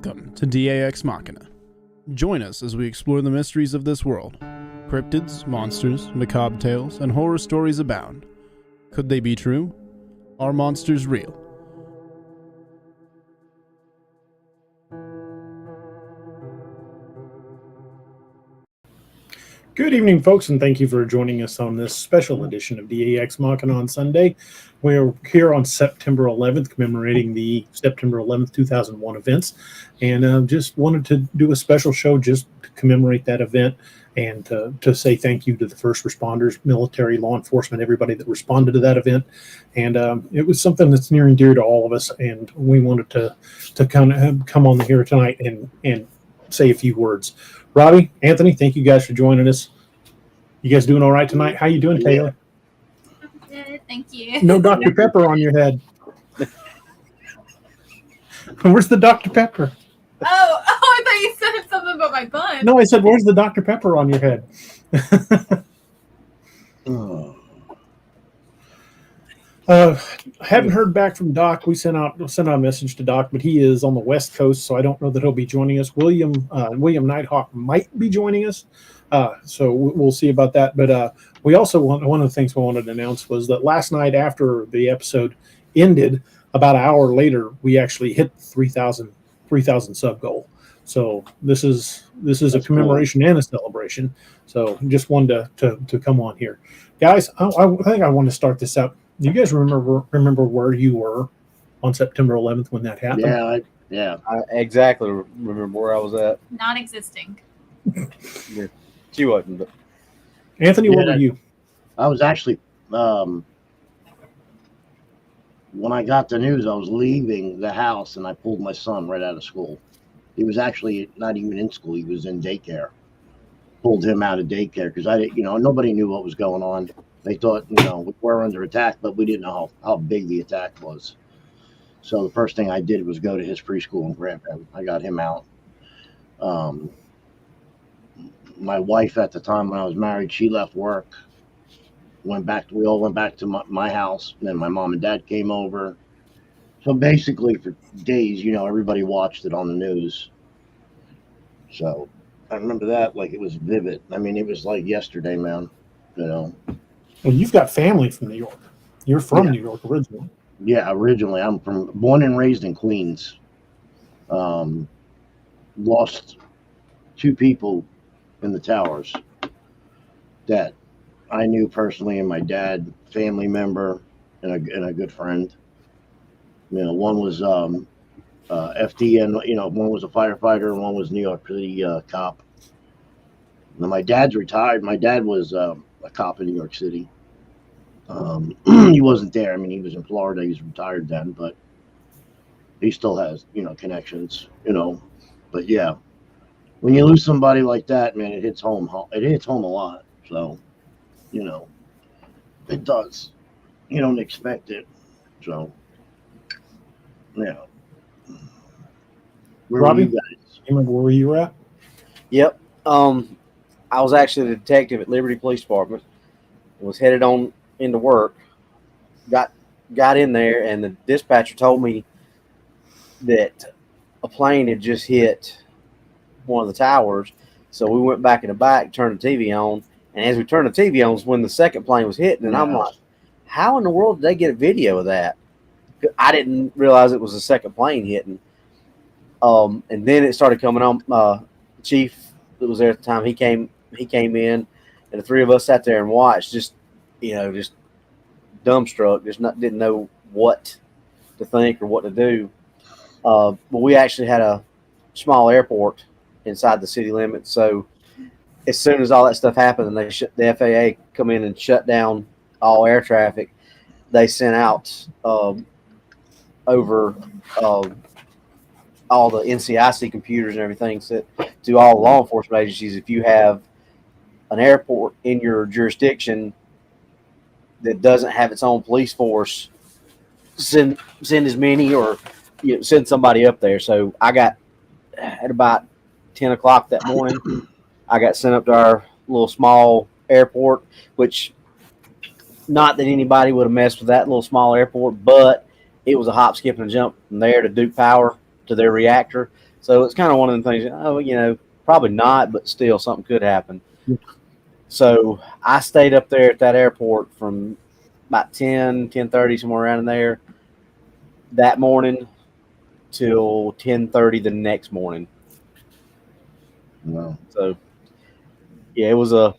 Welcome to DAX Machina. Join us as we explore the mysteries of this world. Cryptids, monsters, macabre tales, and horror stories abound. Could they be true? Are monsters real? Good evening, folks, and thank you for joining us on this special edition of DAX Machina on Sunday. We're here on September 11th, commemorating the September 11th, 2001 events, and just wanted to do a special show just to commemorate that event and to say thank you to the first responders, military, law enforcement, everybody that responded to that event. And it was something that's near and dear to all of us, and we wanted to kind of come on here tonight and say a few words. Robbie, Anthony, thank you guys for joining us. You guys doing all right tonight? How you doing, Taylor? Good, thank you. No Dr. Pepper on your head. Where's the Dr. Pepper? Oh, I thought you said something about my bun. No, I said, where's the Dr. Pepper on your head? Haven't heard back from Doc. We sent out a message to Doc, but he is on the West Coast, so I don't know that he'll be joining us. William Nighthawk might be joining us, so we'll see about that. But we also one of the things we wanted to announce was that last night after the episode ended, about an hour later, we actually hit 3,000 sub goal. So this is a commemoration and a celebration. So just wanted to come on here, guys. I think I want to start this out. Do you guys remember where you were on September 11th when that happened? Yeah. I exactly remember where I was at. Not existing. Yeah. She wasn't. But Anthony, what were you? I was actually, when I got the news, I was leaving the house and I pulled my son right out of school. He was actually not even in school. He was in daycare. Pulled him out of daycare because nobody knew what was going on. They thought, we were under attack, but we didn't know how big the attack was. So the first thing I did was go to his preschool and grab him. I got him out. My wife at the time when I was married, she left work. We all went back to my house. And then my mom and dad came over. So basically for days, everybody watched it on the news. So I remember that like it was vivid. I mean, it was like yesterday, man. Well, you've got family from New York. You're from New York originally. Yeah, originally. I'm born and raised in Queens. Lost two people in the towers that I knew personally, and my dad, family member, and a good friend. One was FD, and one was a firefighter, and one was New York City cop. Now, my dad's retired. My dad was a cop in New York City. He wasn't there. I mean, he was in Florida. He's retired then, but he still has, connections, But yeah, when you lose somebody like that, man, it hits home. It hits home a lot. So, it does. You don't expect it. So, yeah. Where Robbie, were you guys? you remember where you were at? Yep. I was actually the detective at Liberty Police Department. Was headed on into work. Got in there, and the dispatcher told me that a plane had just hit one of the towers. So we went back in the back, turned the TV on, and as we turned the TV on was when the second plane was hitting. And I'm like, how in the world did they get a video of that? I didn't realize it was the second plane hitting. And then it started coming on. Chief that was there at the time, he came in, and the three of us sat there and watched, just dumbstruck, didn't know what to think or what to do. But we actually had a small airport inside the city limits, so as soon as all that stuff happened and the FAA come in and shut down all air traffic, they sent out over all the NCIC computers and everything to all law enforcement agencies. If you have an airport in your jurisdiction that doesn't have its own police force, send as many or send somebody up there. So I got at about 10 o'clock that morning, I got sent up to our little small airport, which not that anybody would have messed with that little small airport, but it was a hop, skip, and a jump from there to Duke Power to their reactor. So it's kind of one of the things. Oh, probably not, but still something could happen. So I stayed up there at that airport from about 10:30, somewhere around in there, that morning till 10:30 the next morning. Wow. So yeah, it was a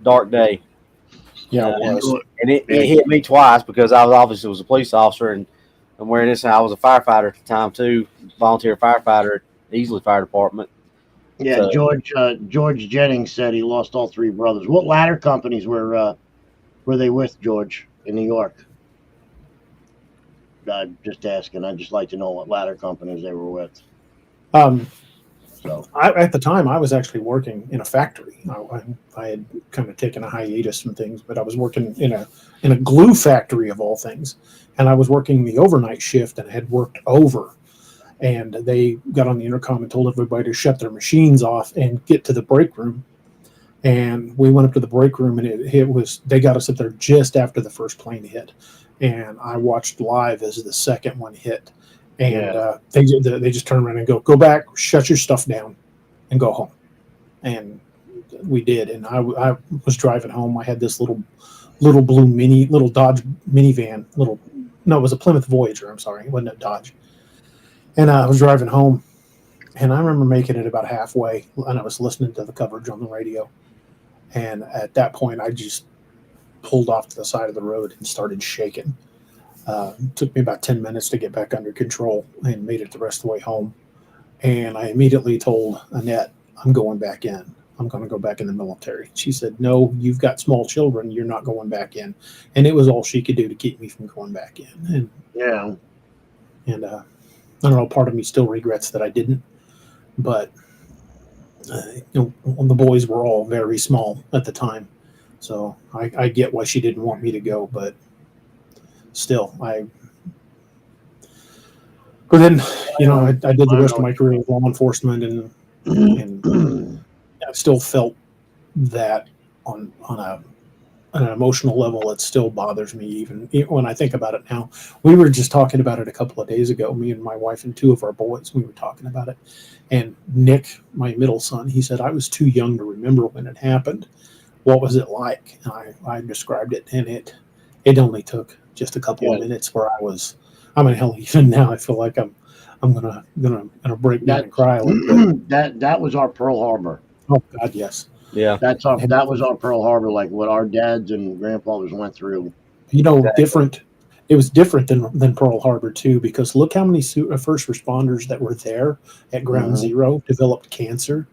dark day. Yeah, it was. And it hit me twice because I obviously was a police officer and I'm wearing this. And I was a firefighter at the time too, volunteer firefighter at the Easley Fire Department. Yeah, So- George Jennings said he lost all three brothers. What ladder companies were they with, George, in New York? I'm just asking. I'd just like to know what ladder companies they were with. So At the time, I was actually working in a factory. I had kind of taken a hiatus from things, but I was working in a glue factory of all things, and I was working the overnight shift and had worked over. And they got on the intercom and told everybody to shut their machines off and get to the break room. And we went up to the break room, and they got us up there just after the first plane hit, and I watched live as the second one hit. And they just turn around and go back, shut your stuff down, and go home. And we did. And I was driving home. I had this little blue little Dodge minivan. No, it was a Plymouth Voyager. I'm sorry, it wasn't a Dodge. And I was driving home, and I remember making it about halfway, and I was listening to the coverage on the radio. And at that point, I just pulled off to the side of the road and started shaking. It took me about 10 minutes to get back under control and made it the rest of the way home. And I immediately told Annette, I'm going back in. I'm going to go back in the military. She said, no, you've got small children. You're not going back in. And it was all she could do to keep me from going back in. And I don't know, part of me still regrets that I didn't. But the boys were all very small at the time. So I get why she didn't want me to go, but still, but then, I did the rest of my career with law enforcement, and I still felt that on an emotional level, it still bothers me even when I think about it now. We were just talking about it a couple of days ago, me and my wife and two of our boys, we were talking about it. And Nick, my middle son, he said, I was too young to remember when it happened. What was it like? And I described it, and it only took just a couple of minutes where hell, even now I feel like I'm gonna break down and cry a little bit. That was our Pearl Harbor. Oh God, yes. Yeah, that was our Pearl Harbor, like what our dads and grandfathers went through. Different. It was different than Pearl Harbor too, because look how many first responders that were there at Ground Zero developed cancer.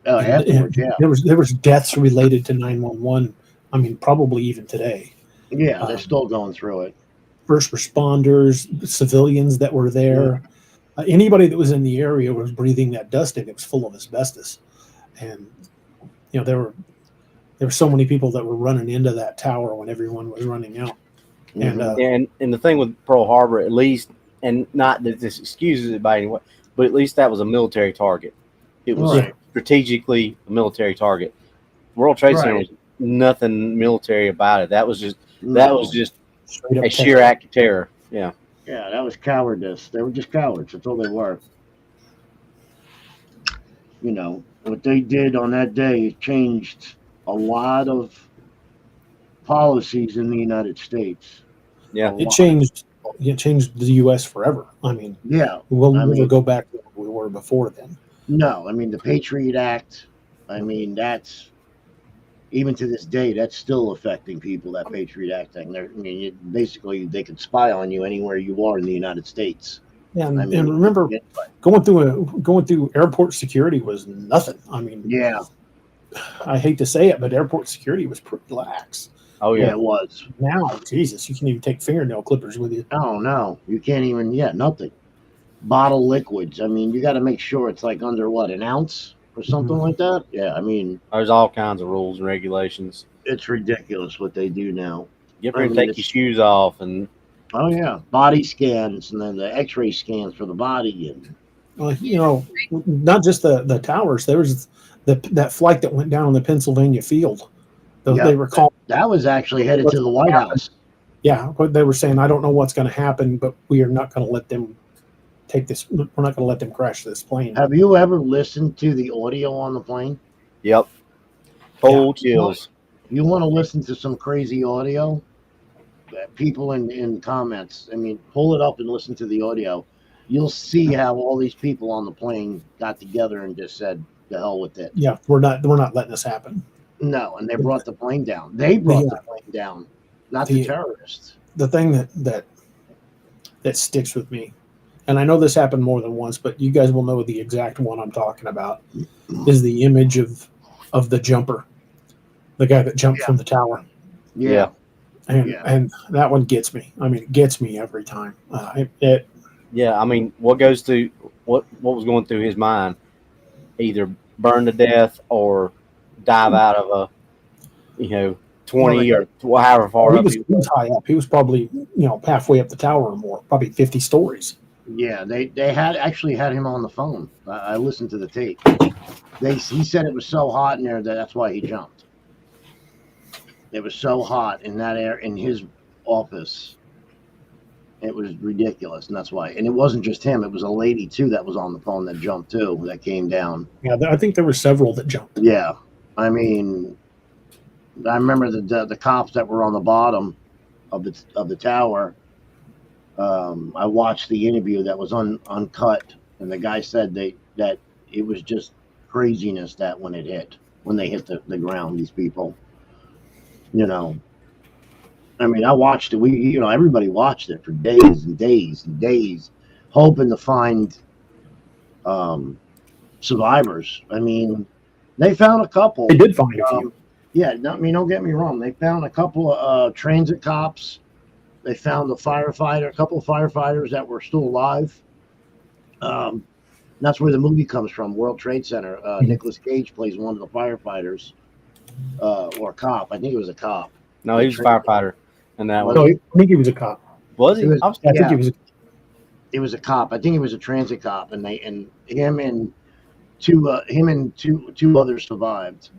Oh, afterwards, yeah. There was deaths related to 911. I mean, probably even today. Yeah, they're still going through it. First Responders, civilians that were there, anybody that was in the area was breathing that dust in. It was full of asbestos, and there were so many people that were running into that tower when everyone was running out. And the thing with Pearl Harbor, at least, and not that this excuses it by any way, but at least that was a military target. It was strategically a military target. World Trade Center was nothing military about it. That was just a sheer act of terror. Yeah. Yeah, that was cowardice. They were just cowards. That's all they were. What they did on that day changed a lot of policies in the United States. Yeah. It changed the U.S. forever. I mean, we'll never go back to where we were before then. No, I mean, the Patriot Act, that's, even to this day, that's still affecting people, that Patriot Act thing. Basically, they could spy on you anywhere you are in the United States. Yeah, and remember, going through airport security was nothing. I hate to say it, but airport security was pretty lax. Oh, yeah, it was. Now, Jesus, you can't even take fingernail clippers with you. Oh, no, you can't even, nothing. Bottle liquids. You got to make sure it's like under an ounce or something like that. Yeah, there's all kinds of rules and regulations. It's ridiculous what they do now. Get ready to take your shoes off and. Oh yeah, body scans and then the X-ray scans for the body and. Not just the towers. There was that flight that went down on the Pennsylvania field. They were calling. That was actually headed to the White House. Yeah, but they were saying, I don't know what's going to happen, but we are not going to let them take this. We're not going to let them crash this plane. Have you ever listened to the audio on the plane? Yep. Cold chills. You want to listen to some crazy audio? People in comments, I mean, pull it up and listen to the audio. You'll see how all these people on the plane got together and just said, "The hell with it." Yeah, we're not letting this happen. No, and they brought the plane down. They brought the plane down, not the terrorists. The thing that sticks with me, and I know this happened more than once, but you guys will know the exact one I'm talking about, is the image of the jumper, the guy that jumped from the tower. Yeah. And that one gets me. I mean, it gets me every time. Yeah, I mean, what was going through his mind? Either burn to death or dive out of a 20 or however far up. He was high up. He was probably halfway up the tower or more, probably 50 stories. Yeah, they had him on the phone. I listened to the tape. He said it was so hot in there that's why he jumped. It was so hot in that air in his office. It was ridiculous, and that's why. And it wasn't just him; it was a lady too that was on the phone that jumped too, that came down. Yeah, I think there were several that jumped. Yeah, I mean, I remember the cops that were on the bottom of the tower. I watched the interview that was uncut, and the guy said that it was just craziness that when they hit the ground, these people. I mean, I watched it. Everybody watched it for days and days and days, hoping to find survivors. I mean, they found a couple. They did find a few. Yeah, don't get me wrong. They found a couple of transit cops. They found a couple of firefighters that were still alive. That's where the movie comes from, World Trade Center. Nicolas Cage plays one of the firefighters. Or a cop. I think it was a cop. No, he was a firefighter. And that No, I think he was a cop. Was he? I think he was. It was a cop. I think he was a transit cop, and him and two others survived.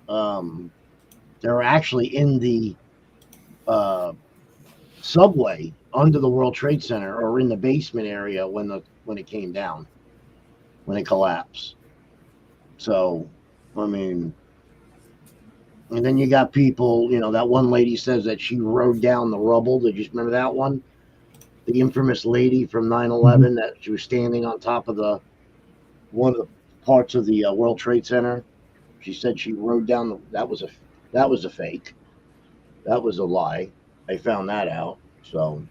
They were actually in the subway under the World Trade Center, or in the basement area when it came down, when it collapsed. So, I mean. And then you got people, that one lady says that she rode down the rubble. Did you remember that one? The infamous lady from 9/11 that she was standing on top of one of the parts of the World Trade Center. She said she rode down that was a fake. That was a lie. They found that out. So,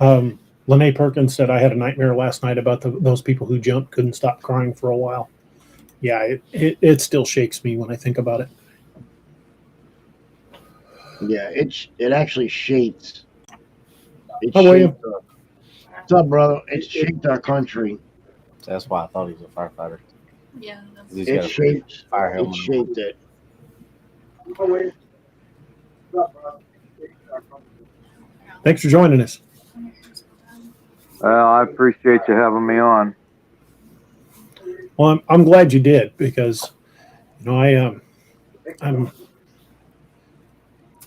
Lene Perkins said, "I had a nightmare last night about those people who jumped, couldn't stop crying for a while." Yeah, it still shakes me when I think about it. Yeah, it actually shaped. How are you? What's up, brother? It shaped our country. That's why I thought he was a firefighter. Yeah. It shaped. Fire It shaped it. Thanks for joining us. I appreciate you having me on. Well, I'm glad you did, because I'm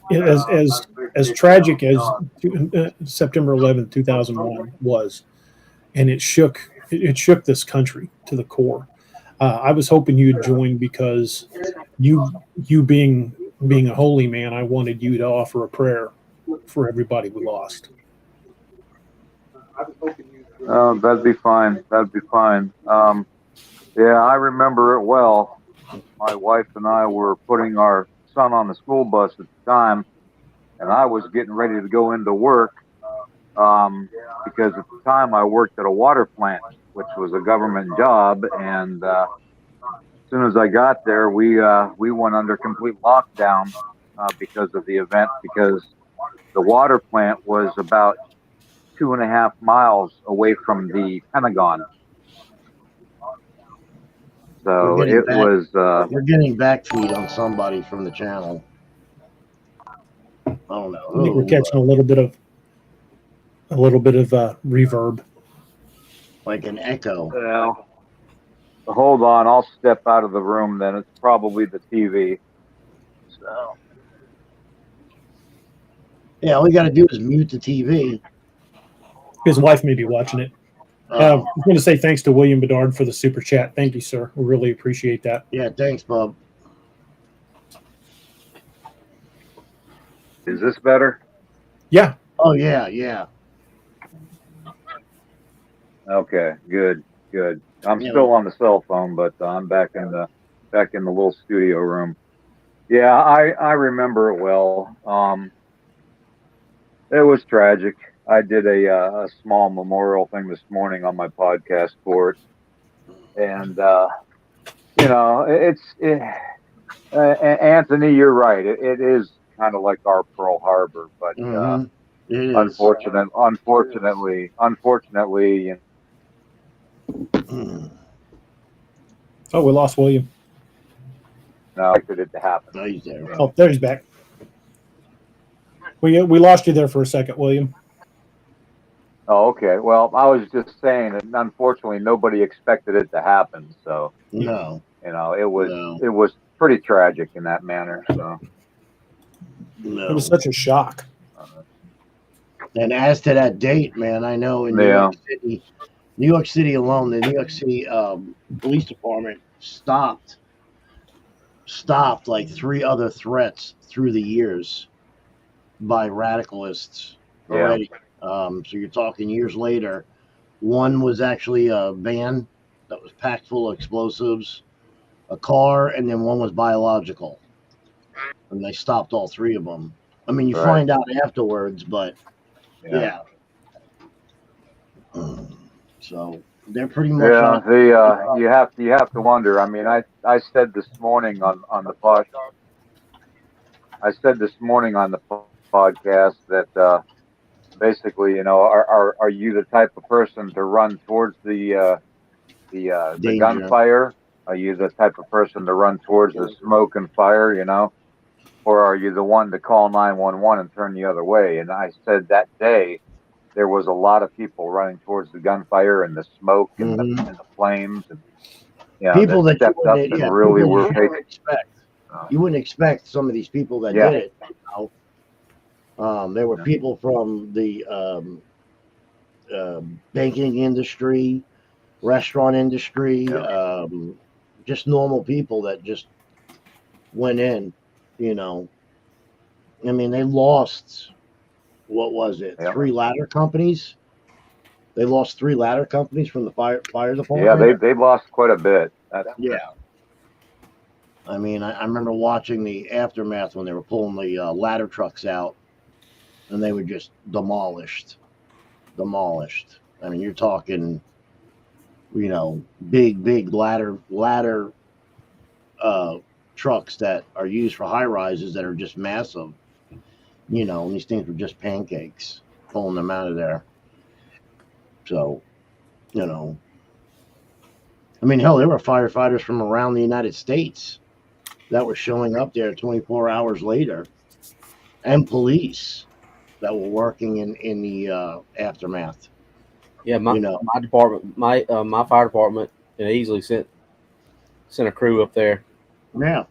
as tragic as September 11th, 2001 was, and it shook this country to the core. I was hoping you'd join, because you being a holy man, I wanted you to offer a prayer for everybody we lost. That'd be fine. Yeah, I remember it well. My wife and I were putting our son on the school bus at the time, and I was getting ready to go into work because at the time I worked at a water plant, which was a government job, and as soon as I got there, we went under complete lockdown because of the event, because the water plant was about 2.5 miles away from the Pentagon. So we're getting backfeed on somebody from the channel. I don't know. I think we're catching a little bit of reverb, like an echo. Well, hold on, I'll step out of the room. Then it's probably the TV. So yeah, all you got to do is mute the TV. His wife may be watching it. I'm going to say thanks to William Bedard for the super chat. Thank you, sir. We really appreciate that. Yeah, thanks, Bob. Is this better? Yeah. Oh yeah, yeah. Okay, good. I'm Yeah. still on the cell phone, but I'm back in the little studio room. Yeah, I remember it well. It was tragic. I did a small memorial thing this morning on my podcast for it, and Anthony, you're right. It is kind of like our Pearl Harbor, but It is. unfortunately, Oh, we lost William. I expected it to happen. No, he's there. Oh, there he's back. We lost you there for a second, William. Oh, okay. Well, I was just saying that unfortunately nobody expected it to happen. So No. it was pretty tragic in that manner. So It was such a shock. And as to that date, man, I know in New York City alone, the New York City Police Department stopped like 3 other threats through the years by radicalists already. So you're talking years later. One was actually a van that was packed full of explosives, a car, and then one was biological. And they stopped all 3 of them. I mean, you find out afterwards, but yeah. So they're pretty much you have to wonder. I mean, I said this morning on the podcast that basically, are you the type of person to run towards the gunfire? Are you the type of person to run towards the smoke and fire? Or are you the one to call 911 and turn the other way? And I said that day there was a lot of people running towards the gunfire and the smoke and the flames, and people that stepped up and really were patient. You wouldn't expect some of these people that did it. There were people from the banking industry, restaurant industry, just normal people that just went in. I mean, they lost, what was it, 3 ladder companies? They lost 3 ladder companies from the fire department. Yeah, they lost quite a bit. I mean, I remember watching the aftermath when they were pulling the ladder trucks out, and they were just demolished. I mean, you're talking, big ladder trucks that are used for high rises that are just massive. And these things were just pancakes pulling them out of there. So, I mean, hell, there were firefighters from around the United States that were showing up there 24 hours later, and police that were working in the aftermath. Yeah, my department, my fire department, easily sent a crew up there. Yeah.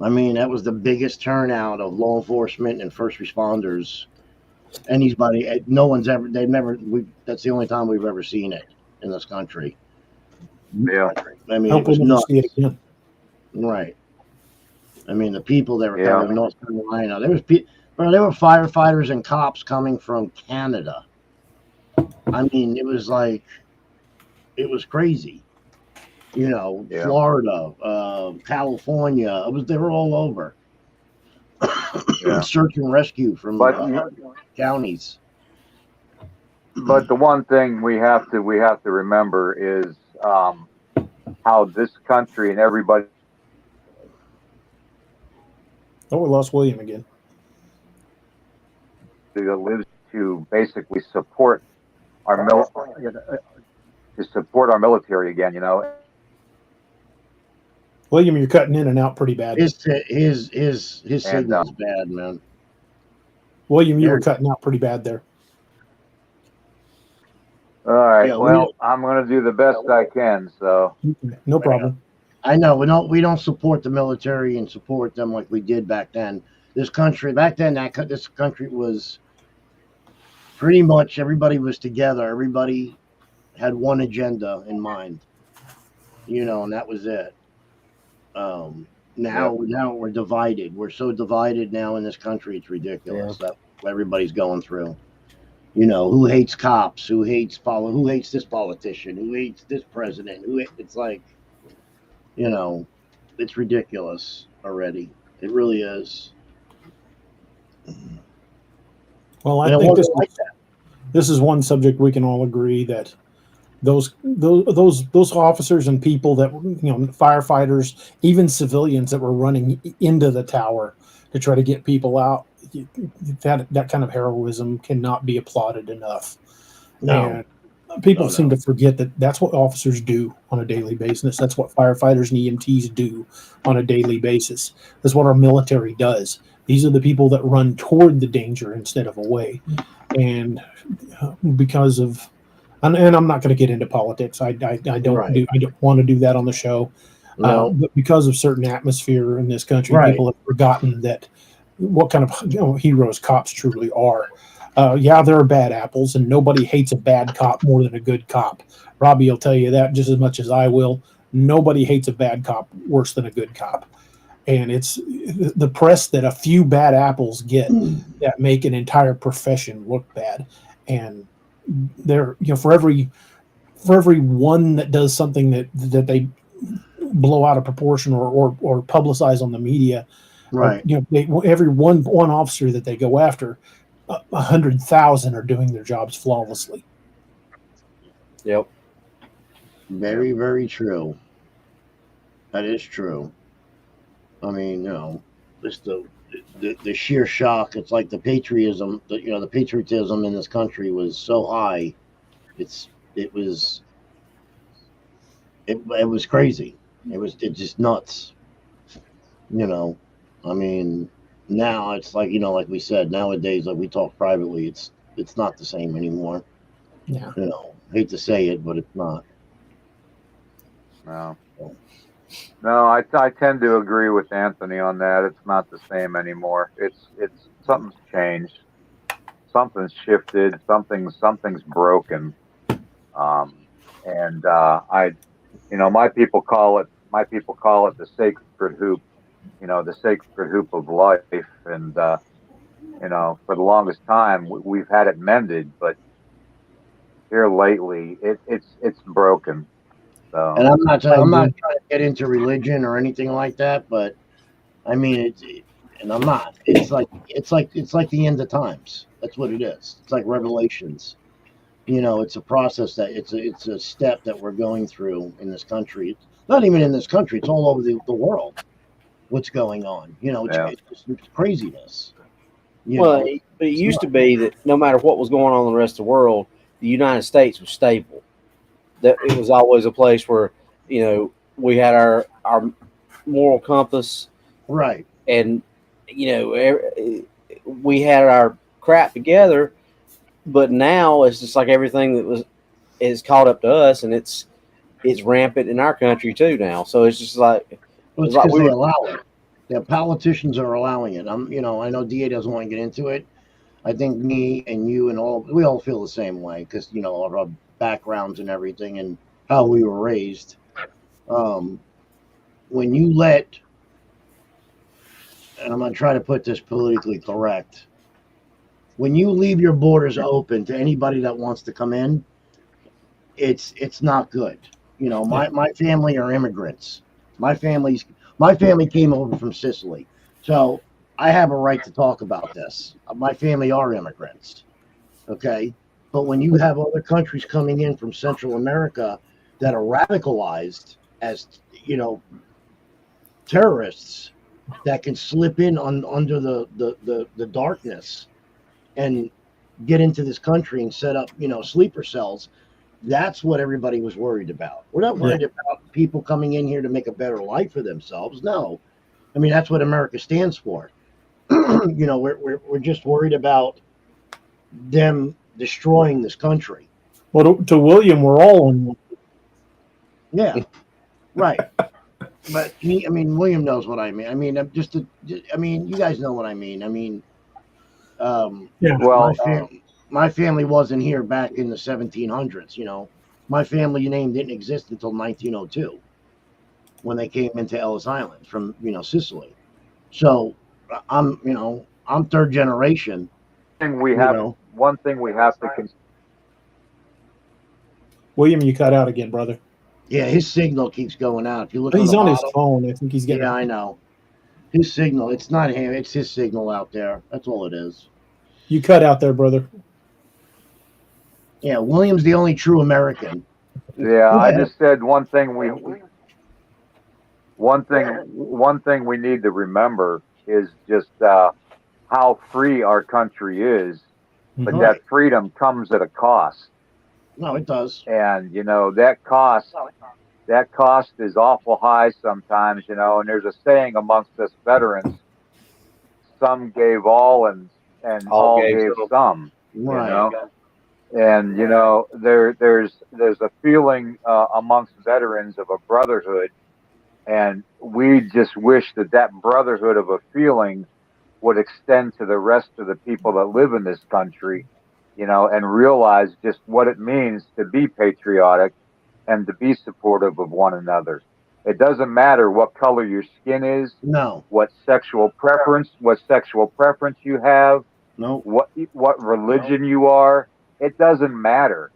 I mean, that was the biggest turnout of law enforcement and first responders. Anybody, no one's ever, that's the only time we've ever seen it in this country. Yeah. I mean, it was nuts. Right. I mean, the people that were coming from North Carolina, there were firefighters and cops coming from Canada. I mean, it was crazy. Florida, California. They were all over. Search and rescue from counties. But the one thing we have to remember is how this country and everybody. Oh, we lost William again. That lives to basically support our military again. William, you're cutting in and out pretty bad. His signal's bad, man. William, you were cutting out pretty bad there. All right. I'm going to do the best I can. So no problem. I know we don't support the military and support them like we did back then. This country this country was pretty much everybody was together. Everybody had one agenda in mind, and that was it. Now we're divided. We're so divided now in this country. It's ridiculous. That what everybody's going through. Who hates cops? Who hates who hates this politician? Who hates this president? It's like, it's ridiculous already. It really is. Well, I And it think wasn't like that. this is one subject we can all agree that those officers and people that firefighters, even civilians that were running into the tower to try to get people out, that kind of heroism cannot be applauded enough. No. And people seem to forget that that's what officers do on a daily basis. That's what firefighters and EMTs do on a daily basis. That's what our military does. These are the people that run toward the danger instead of away. And because of, and I'm not going to get into politics. I don't want to do that on the show. No. But because of certain atmosphere in this country, people have forgotten that what kind of heroes cops truly are. There are bad apples, and nobody hates a bad cop more than a good cop. Robbie will tell you that just as much as I will. Nobody hates a bad cop worse than a good cop. And it's the press that a few bad apples get that make an entire profession look bad. And they're, for every one that does something that they blow out of proportion or publicize on the media, right? Every one officer that they go after, 100,000 are doing their jobs flawlessly. Yep. Very, very true. That is true. I mean, just the sheer shock. It's like the patriotism. The patriotism in this country was so high. It was crazy. It was just nuts. I mean, now it's like like we said, nowadays, like we talk privately, it's not the same anymore. Yeah. Hate to say it, but it's not. No, I tend to agree with Anthony on that. It's not the same anymore. It's something's changed, something's shifted, something's broken, and my people call it the sacred hoop, the sacred hoop of life, and for the longest time we've had it mended, but here lately it's broken. So, and I'm not trying to get into religion or anything like that, but I mean and I'm not. It's like the end of times. That's what it is. It's like Revelations. It's a process that it's a step that we're going through in this country. It's not even in this country. It's all over the world. What's going on? It's craziness. It used to be that no matter what was going on in the rest of the world, the United States was stable. That it was always a place where we had our moral compass, right? And we had our crap together. But now it's just like everything that is caught up to us, and it's rampant in our country too now. So it's just like it's because they allow it. The politicians are allowing it. I know DA doesn't want to get into it. I think me and you and we all feel the same way because of our backgrounds and everything and how we were raised. When you let, and I'm going to try to put this politically correct, when you leave your borders open to anybody that wants to come in, it's not good. My family are immigrants. My family came over from Sicily, so I have a right to talk about this. My family are immigrants, okay? But when you have other countries coming in from Central America that are radicalized as terrorists that can slip in under the darkness and get into this country and set up sleeper cells, that's what everybody was worried about. We're not worried about people coming in here to make a better life for themselves. No, I mean that's what America stands for. We're just worried about them destroying this country. Well, to William, we're all in. Yeah, right. But William knows what I mean. I mean, you guys know what I mean. I mean, well, my family wasn't here back in the 1700s. My family name didn't exist until 1902 when they came into Ellis Island from, Sicily. So I'm third generation. Thing we You have, know. one thing we have to consider. William, you cut out again, brother. Yeah, his signal keeps going out. If you look He's on on the his bottom, phone. I think he's getting. yeah, I know. His signal, it's not him, it's his signal out there. That's all it is. You cut out there, brother. Yeah, William's the only true American. Yeah, I just said one thing we need to remember is just how free our country is, but Right. that freedom comes at a cost. No, it does. And that cost is awful high sometimes, and there's a saying amongst us veterans, some gave all and all gave some. Right. And there's a feeling amongst veterans of a brotherhood, and we just wish that brotherhood of a feeling would extend to the rest of the people that live in this country, and realize just what it means to be patriotic and to be supportive of one another. It doesn't matter what color your skin is, No. what sexual preference you have, No. what religion you are. It doesn't matter.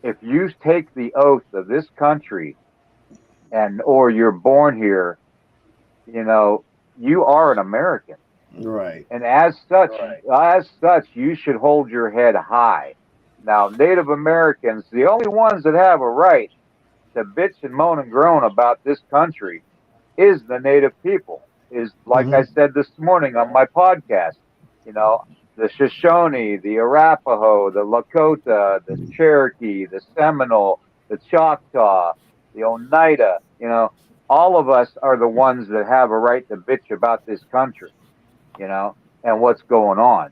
If you take the oath of this country or you're born here, you are an American. Right. And as such, you should hold your head high. Now, Native Americans, the only ones that have a right to bitch and moan and groan about this country is the Native people. Is like I said this morning on my podcast, the Shoshone, the Arapaho, the Lakota, the Cherokee, the Seminole, the Choctaw, the Oneida, all of us are the ones that have a right to bitch about this country, and what's going on,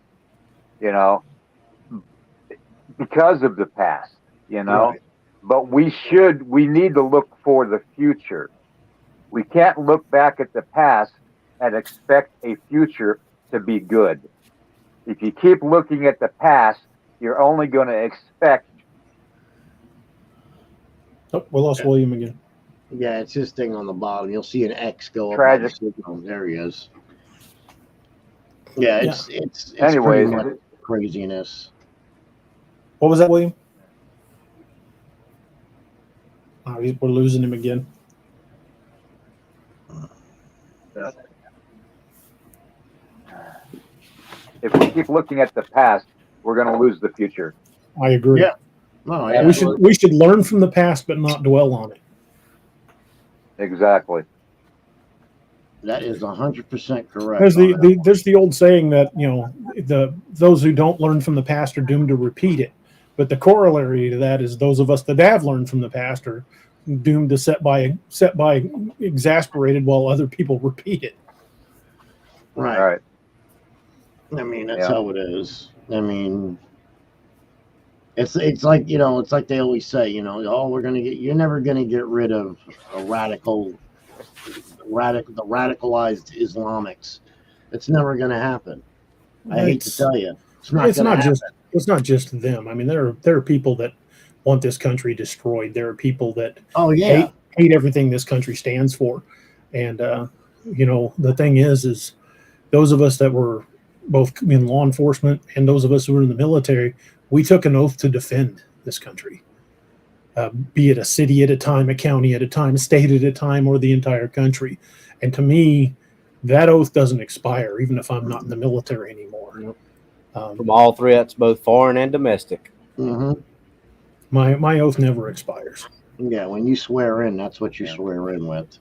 because of the past, Right. but we need to look for the future. We can't look back at the past and expect a future to be good. If you keep looking at the past, you're only going to expect. Oh, we lost William again. Yeah, it's his thing on the bottom. You'll see an X go up. Tragic. There he is. Yeah, it's Anyways, pretty much craziness. What was that, William? We're losing him again. If we keep looking at the past, we're going to lose the future. I agree. Yeah. No, we should learn from the past, but not dwell on it. Exactly. That is 100% correct. There's the old saying that those who don't learn from the past are doomed to repeat it. But the corollary to that is those of us that have learned from the past are doomed to set by exasperated while other people repeat it. Right. I mean, that's how it is. I mean, it's like it's like they always say, you're never gonna get rid of the radicalized Islamics. It's never gonna happen. I hate to tell you, it's not just them. I mean, there are people that want this country destroyed. There are people that hate everything this country stands for, and the thing is those of us that were both in law enforcement and those of us who were in the military, we took an oath to defend this country, be it a city at a time, a county at a time, a state at a time, or the entire country. And to me, that oath doesn't expire, even if I'm not in the military anymore. From all threats, both foreign and domestic. Mm-hmm. My oath never expires. Yeah, when you swear in, that's what you swear in with.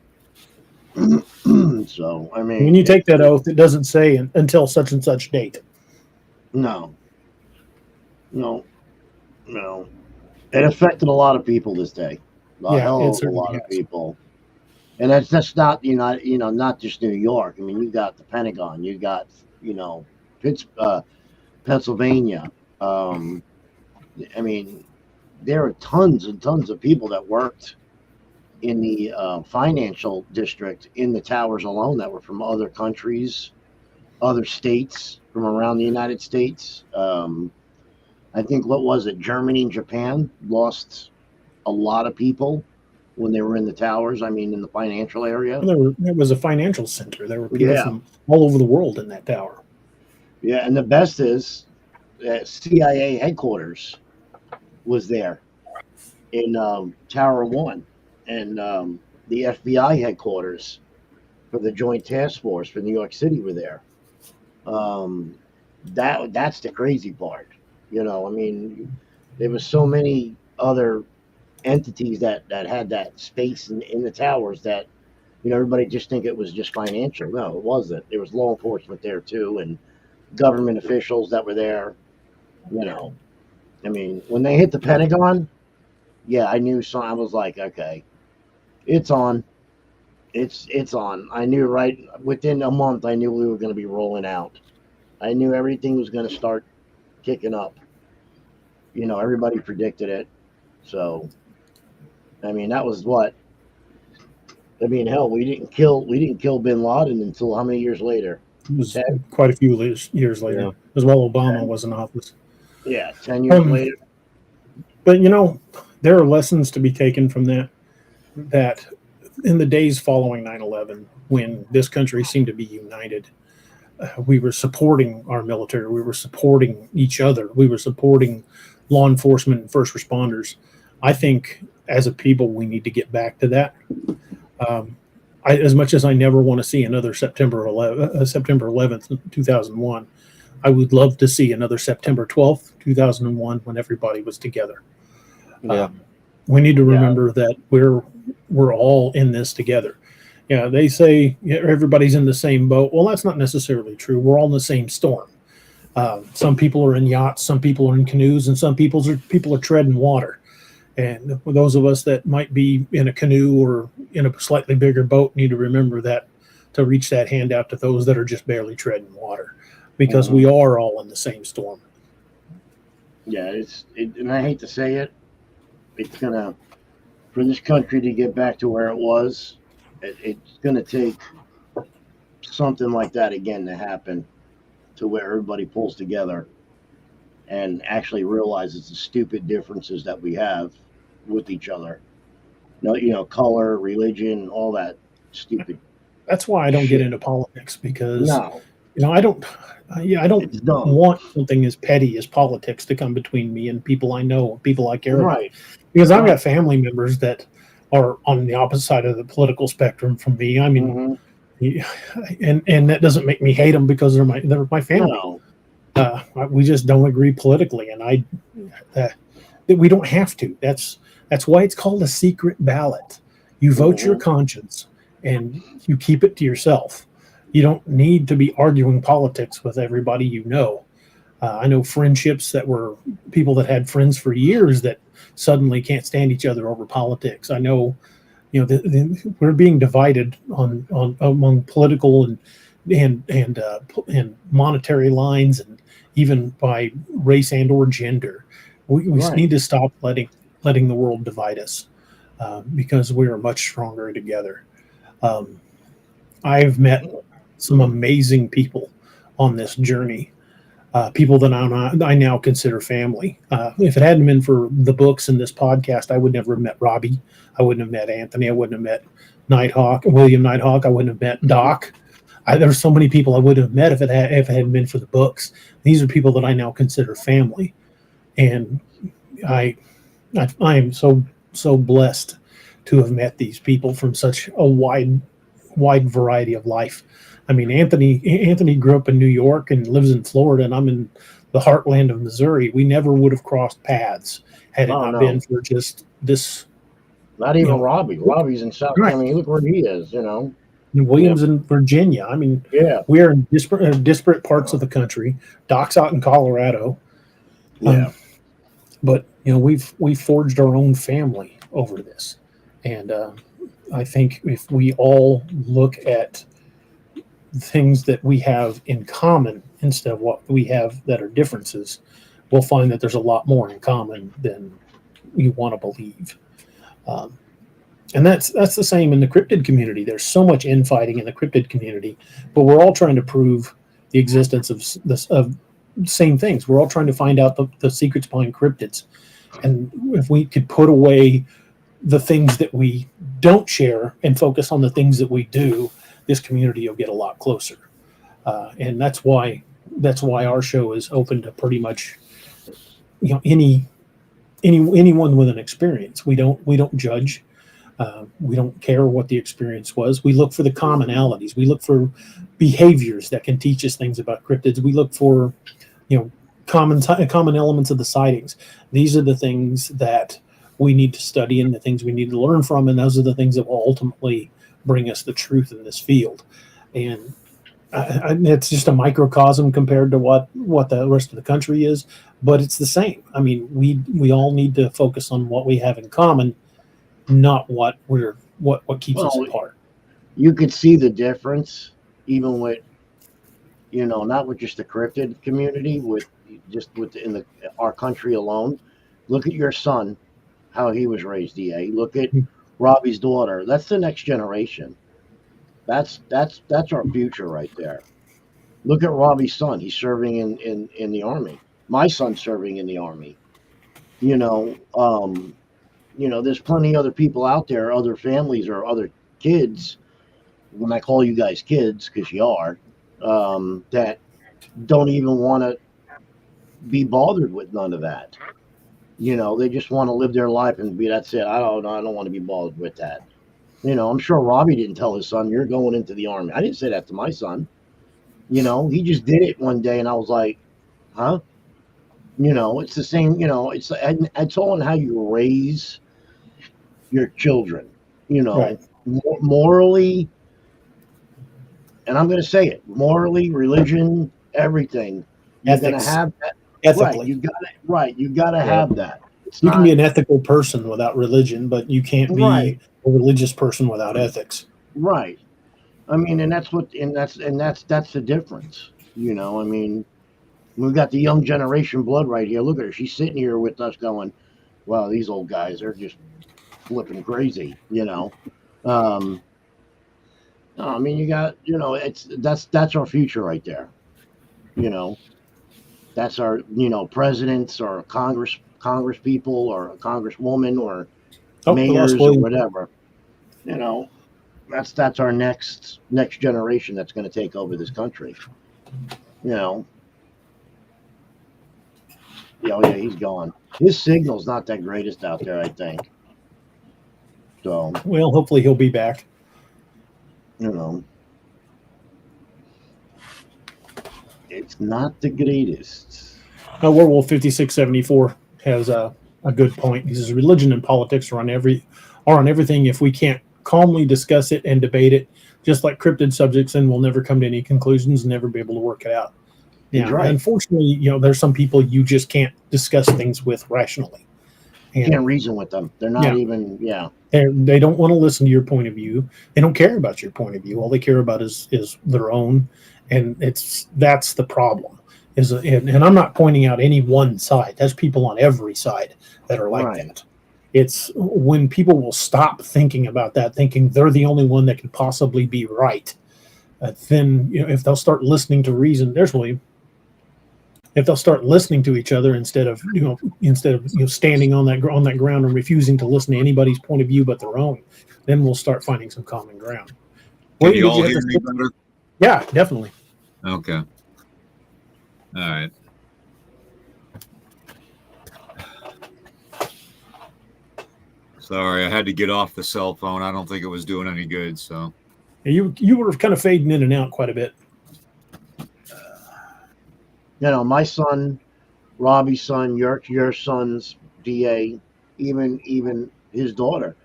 So, I mean, when you take that oath, it doesn't say until such and such date. No. It affected a lot of people this day. A lot of people. And that's not not just New York. I mean, you got the Pentagon, you got Pennsylvania. I mean, there are tons and tons of people that worked in the financial district in the towers alone that were from other countries, other states from around the United States. I think, what was it? Germany and Japan lost a lot of people when they were in the towers. I mean, in the financial area. There was a financial center. There were people Yeah. from all over the world in that tower. Yeah, and the best is that CIA headquarters was there in Tower 1, and the FBI headquarters for the Joint Task Force for New York City were there. That's the crazy part. You know, I mean, there was so many other entities that had that space in the towers that, you know, everybody just think it was just financial. No, it wasn't. There was law enforcement there too, and government officials that were there. You know, I mean, when they hit the Pentagon, yeah, I knew. So I was like, okay, it's on. It's on. I knew right within a month. I knew we were going to be rolling out. I knew everything was going to start kicking up. You know, everybody predicted it. So, I mean, that was what. I mean, hell, we didn't kill Bin Laden until how many years later? It was quite a few years later, Yeah. as well. Obama was in office. Yeah, 10 years later. But you know, there are lessons to be taken from that. That in the days following 9/11, when this country seemed to be united, we were supporting our military. We were supporting each other. We were supporting law enforcement and first responders. I think as a people, we need to get back to that. As much as I never want to see another September 11th, 2001, I would love to see another September 12th, 2001, when everybody was together. Yeah. We need to remember that we're all in this together. Yeah, they say everybody's in the same boat. Well, that's not necessarily true. We're all in the same storm. Some people are in yachts, some people are in canoes, and some people are treading water. And those of us that might be in a canoe or in a slightly bigger boat need to remember that, to reach that hand out to those that are just barely treading water, because we are all in the same storm. Yeah, and I hate to say it, it's gonna, for this country to get back to where it was, it's gonna take something like that again to happen, to where everybody pulls together and actually realizes the stupid differences that we have with each other. No, you know, color, religion, all that stupid. That's why I don't get into politics, because No, you know, I don't it's dumb. want something as petty as politics to come between me and people I know, people I care about. Right. Because I've got family members that are on the opposite side of the political spectrum from me. I mean, and that doesn't make me hate them, because they're my family. No. We just don't agree politically, and we don't have to. That's why it's called a secret ballot. You vote your conscience, and you keep it to yourself. You don't need to be arguing politics with everybody you know. I know friendships that were people that had friends for years that suddenly can't stand each other over politics. I know, you know, we're being divided on among political and monetary lines, and even by race and or gender. We need to stop letting the world divide us, because we are much stronger together. I've met some amazing people on this journey, people that I now consider family. If it hadn't been for the books and this podcast, I would never have met Robbie. I wouldn't have met Anthony. I wouldn't have met William Nighthawk. I wouldn't have met Doc. There's so many people I wouldn't have met if it hadn't been for the books. These are people that I now consider family, and I am so blessed to have met these people from such a wide variety of life. I mean, Anthony grew up in New York and lives in Florida, and I'm in the heartland of Missouri. We never would have crossed paths had it not been for just this. Not even Robbie. Robbie's in South. Right. I mean, look where he is. You know. Williams in Virginia. I mean, we're in disparate parts of the country. Doc's out in Colorado. But you know, we've forged our own family over this, and I think if we all look at things that we have in common instead of what we have that are differences, we'll find that there's a lot more in common than we want to believe. And that's the same in the cryptid community. There's so much infighting in the cryptid community, but we're all trying to prove the existence of same things. We're all trying to find out the secrets behind cryptids. And if we could put away the things that we don't share and focus on the things that we do, this community will get a lot closer. And that's why our show is open to pretty much, anyone with an experience. We don't judge. We don't care what the experience was. We look for the commonalities. We look for behaviors that can teach us things about cryptids. We look for, common elements of the sightings. These are the things that we need to study and the things we need to learn from, and those are the things that will ultimately bring us the truth in this field. And it's just a microcosm compared to what the rest of the country is, but it's the same. I mean, we all need to focus on what we have in common, not what keeps us apart. You could see the difference even with, not with just the cryptid community, with our country alone. Look at your son, how he was raised, DA. Look at Robbie's daughter. That's the next generation. That's our future right there. Look at Robbie's son. He's serving in the Army. My son's serving in the Army. There's plenty of other people out there, other families or other kids, when I call you guys kids, because you are, that don't even want to be bothered with none of that. They just want to live their life and that's it. I don't want to be bothered with that. I'm sure Robbie didn't tell his son, you're going into the Army. I didn't say that to my son. He just did it one day, and I was like, huh? It's the same, it's all in how you raise your children, Right. Morally, and I'm going to say it, morally, religion, everything. You're going to have that. Ethically. Right. You got to have that. You can be an ethical person without religion, but you can't be a religious person without ethics. Right. I mean, and that's the difference. I mean, we've got the young generation blood right here. Look at her. She's sitting here with us going, wow, these old guys, they're just flipping crazy, No, I mean, you got, that's our future right there. That's our, presidents or Congress people or a congresswoman or mayors or whatever. That's our next generation that's going to take over this country. Yeah, he's gone. His signal's not that greatest out there, I think. So, well, hopefully he'll be back. It's not the greatest. Werewolf 5674 has a good point. He says religion and politics are on everything. If we can't calmly discuss it and debate it, just like cryptid subjects, then we'll never come to any conclusions and never be able to work it out. Yeah, right. Unfortunately, there's some people you just can't discuss things with rationally. You can't reason with them. They're not even. They don't want to listen to your point of view. They don't care about your point of view. All they care about is their own, and that's the problem. And I'm not pointing out any one side. There's people on every side that are like that. It's when people will stop thinking about that, thinking they're the only one that can possibly be right. Then if they'll start listening to reason, if they'll start listening to each other instead of standing on that ground and refusing to listen to anybody's point of view but their own, then we'll start finding some common ground. Can you all hear me better? Yeah, definitely. Okay. All right. Sorry, I had to get off the cell phone. I don't think it was doing any good. So you were kind of fading in and out quite a bit. My son, Robbie's son, your son's DA, even his daughter.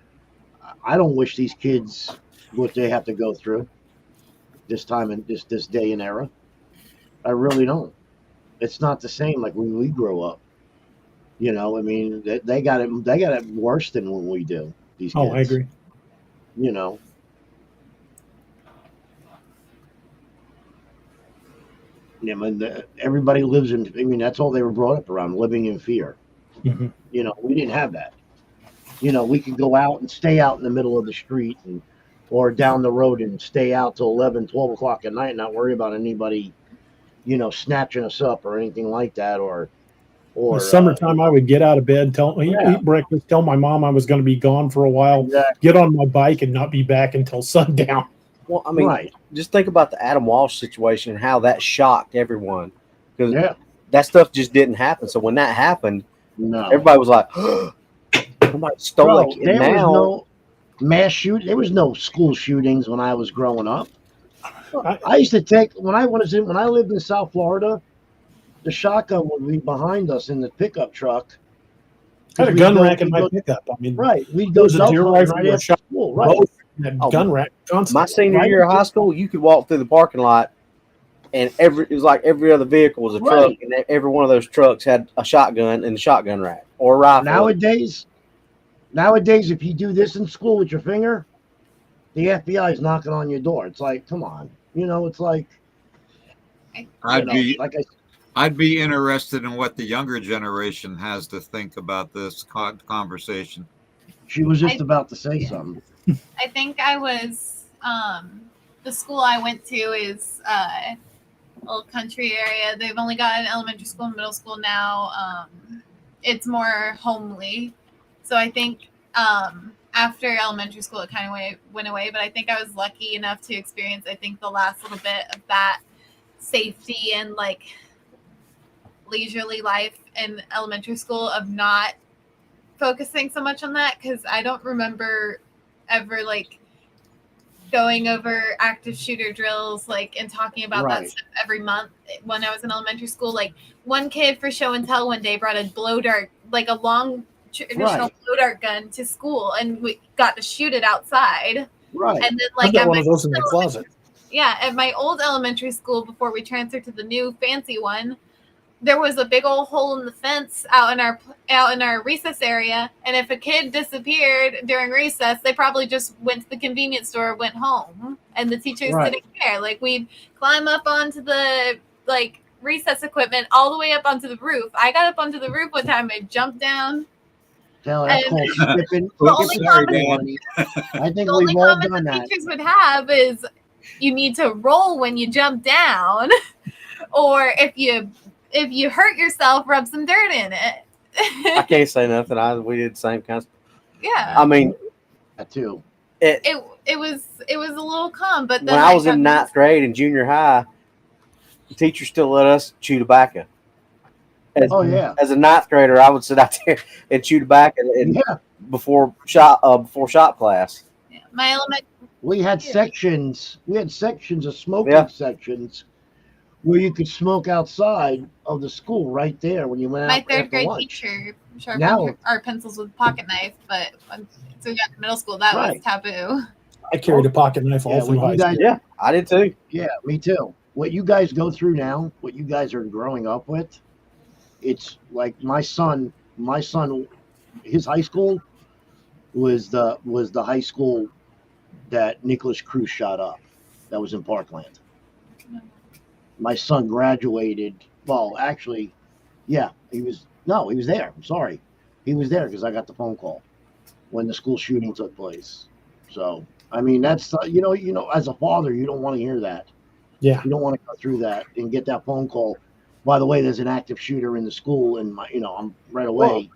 I don't wish these kids what they have to go through this time and this day and era. I really don't. It's not the same like when we grow up. I mean, they got it worse than when we do. These kids. Oh, I agree. Everybody lives in. I mean, that's all they were brought up around, living in fear. Mm-hmm. We didn't have that. We could go out and stay out in the middle of the street or down the road and stay out till 11, 12 o'clock at night and not worry about anybody, snatching us up or anything like that, or, Or the summertime, I would get out of bed, eat breakfast, tell my mom I was going to be gone for a while, exactly. get on my bike, and not be back until sundown. Well, I mean, Right. just think about the Adam Walsh situation and how that shocked everyone because Yeah. that stuff just didn't happen. So when that happened, No. everybody was like, somebody stole Bro, that kid. there was Now, no mass shoot. There was no school shootings when I was growing up. I used to take when I lived in South Florida, the shotgun would be behind us in the pickup truck. I had a gun rack in my pickup. I mean, Right, we'd there go was a dove deer hunting rifle right or a after shot school. Right. both in that Oh, gun rack constantly. my senior Right? year of high school, you could walk through the parking lot, and it was like every other vehicle was a truck, Right. and every one of those trucks had a shotgun in the shotgun rack or a rifle. Nowadays, if you do this in school with your finger, the FBI is knocking on your door. It's like, come on, it's like, I'd be interested in what the younger generation has to think about this conversation. She was just about to say something. I think I was the school I went to is a little country area. They've only got an elementary school and middle school now. It's more homely. So I think after elementary school it kind of went away, but I think I was lucky enough to experience the last little bit of that safety and like leisurely life in elementary school of not focusing so much on that, because I don't remember ever like going over active shooter drills and talking about that stuff every month when I was in elementary school. Like one kid for show and tell one day brought a blow dart, like a long traditional blow dart gun to school, and we got to shoot it outside. Right. And then I've got one of those in my closet. Yeah, at my old elementary school before we transferred to the new fancy one, there was a big old hole in the fence out in our recess area, and if a kid disappeared during recess, they probably just went to the convenience store, went home, and the teachers didn't care. Like we'd climb up onto the recess equipment all the way up onto the roof. I got up onto the roof one time and jumped down. Hell, that's called skipping. I think we've all done that. Teachers would have is you need to roll when you jump down, or if you hurt yourself, rub some dirt in it. I can't say nothing. We did the same kind of. Yeah. I mean, that too. It was a little calm, but then when I was in ninth grade in junior high, the teacher still let us chew tobacco. As a ninth grader, I would sit out there and chew tobacco before shop class. Yeah. My elementary. We had sections. We had sections of smoking sections where you could smoke outside of the school right there when you went out. My third grade lunch. teacher sharpened our pencils with pocket knife, but so we got to middle school, that was taboo. I carried a pocket knife all through high school. Yeah, I did too. Yeah, me too. What you guys go through now, what you guys are growing up with, it's like my son, his high school was the high school that Nicholas Cruz shot up. That was in Parkland. My son graduated. Well, actually, he was there. I'm sorry. He was there because I got the phone call when the school shooting took place. So, I mean, that's, as a father, you don't want to hear that. Yeah. You don't want to go through that and get that phone call. By the way, there's an active shooter in the school, and I'm right away.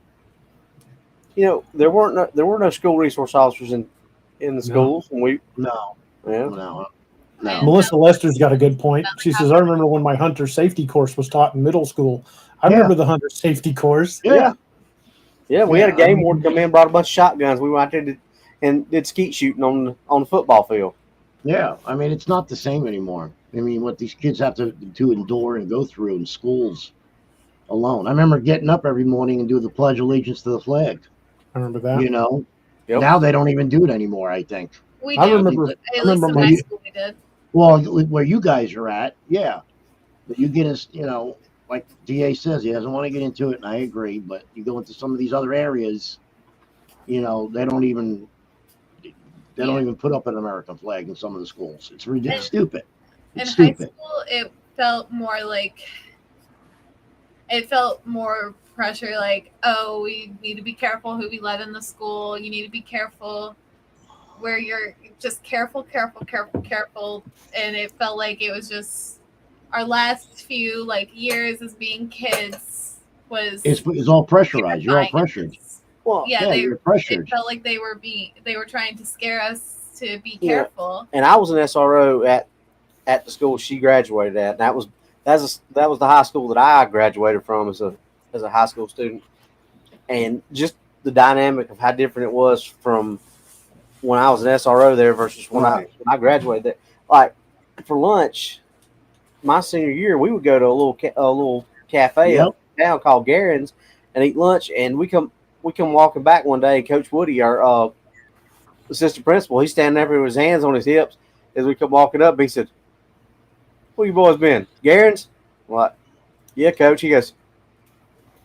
Well, there weren't no school resource officers in the schools when we. No. Melissa Lester's got a good point. She says, I remember when my hunter safety course was taught in middle school. I remember the hunter safety course. Yeah, we had a game warden come in, brought a bunch of shotguns. We went out there and did skeet shooting on the football field. Yeah, I mean, it's not the same anymore. I mean, what these kids have to endure and go through in schools alone. I remember getting up every morning and do the Pledge of Allegiance to the flag. I remember that. Now they don't even do it anymore, I think. We do. I remember in high school we did. Well, where you guys are at, yeah. But you get us, like DA says, he doesn't want to get into it, and I agree. But you go into some of these other areas, they don't even put up an American flag in some of the schools. It's ridiculous, stupid. It's in stupid. High school, it felt more pressure. Like, oh, we need to be careful who we let in the school. You need to be careful where you're just careful. And it felt like it was just our last few years as being kids was It's all pressurized. You're all terrifying. pressured. Well, Yeah, you're it pressured. felt like they were trying to scare us to be Yeah. careful. and I was an SRO at the school she graduated at. And that was the high school that I graduated from as a high school student, and just the dynamic of how different it was from when I was an SRO there versus when I graduated there. Like for lunch, my senior year, we would go to a little cafe Yep. uptown called Garen's and eat lunch, and we come walking back one day. Coach Woody, our assistant principal, he's standing there with his hands on his hips as we come walking up. He said, "Where you boys been? Garen's?" What? Yeah, coach. He goes,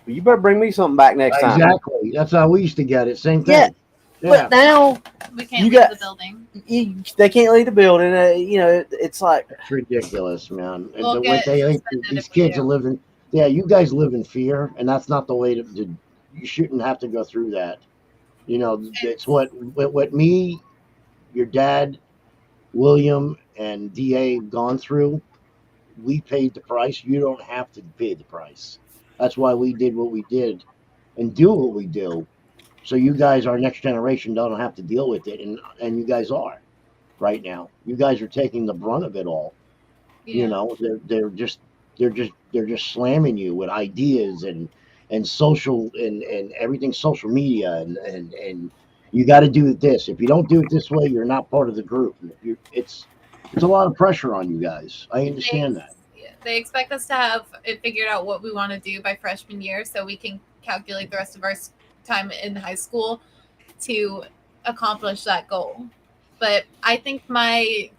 "Well, you better bring me something back next time." Exactly. That's how we used to get it. Same Yeah. thing. Yeah. But now We can't You leave got- the building. they can't leave the building. It's like, It's ridiculous, man. And We'll what get these suspended if we kids do. are living. Yeah, you guys live in fear, and that's not the way to. You shouldn't have to go through that. It's what me, your dad, William, and DA have gone through. We paid the price. You don't have to pay the price. That's why we did what we did, and do what we do. So you guys, our next generation, don't have to deal with it, and you guys are right now. You guys are taking the brunt of it all. Yeah. They're just slamming you with ideas and social and everything, social media, and you got to do it this. If you don't do it this way, you're not part of the group. It's a lot of pressure on you guys. I understand that. They expect us to have it figured out what we want to do by freshman year so we can calculate the rest of our time in high school to accomplish that goal. But I think my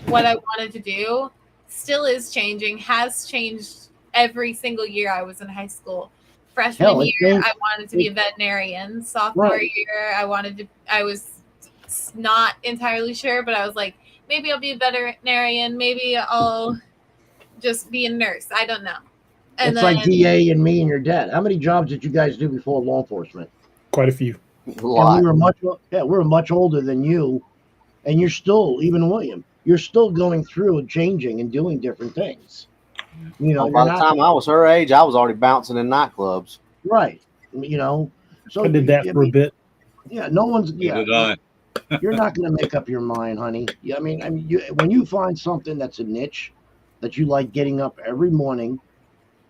what I wanted to do still is changing, has changed every single year I was in high school. Freshman Hell, it year, changed. I wanted to be a veterinarian. Sophomore Right. year, I was not entirely sure, but I was like, maybe I'll be a veterinarian. Maybe I'll just be a nurse. I don't know. And It's like DA and me and your dad. How many jobs did you guys do before law enforcement? Quite a few. a And lot. we're much older than you, and you're still, even William, you're still going through and changing and doing different things. By the time I was her age, I was already bouncing in nightclubs. Right. So I did that for a bit. Yeah, no one's. Did Yeah, I? you're not going to make up your mind, honey. Yeah, I mean, when you find something that's a niche that you like getting up every morning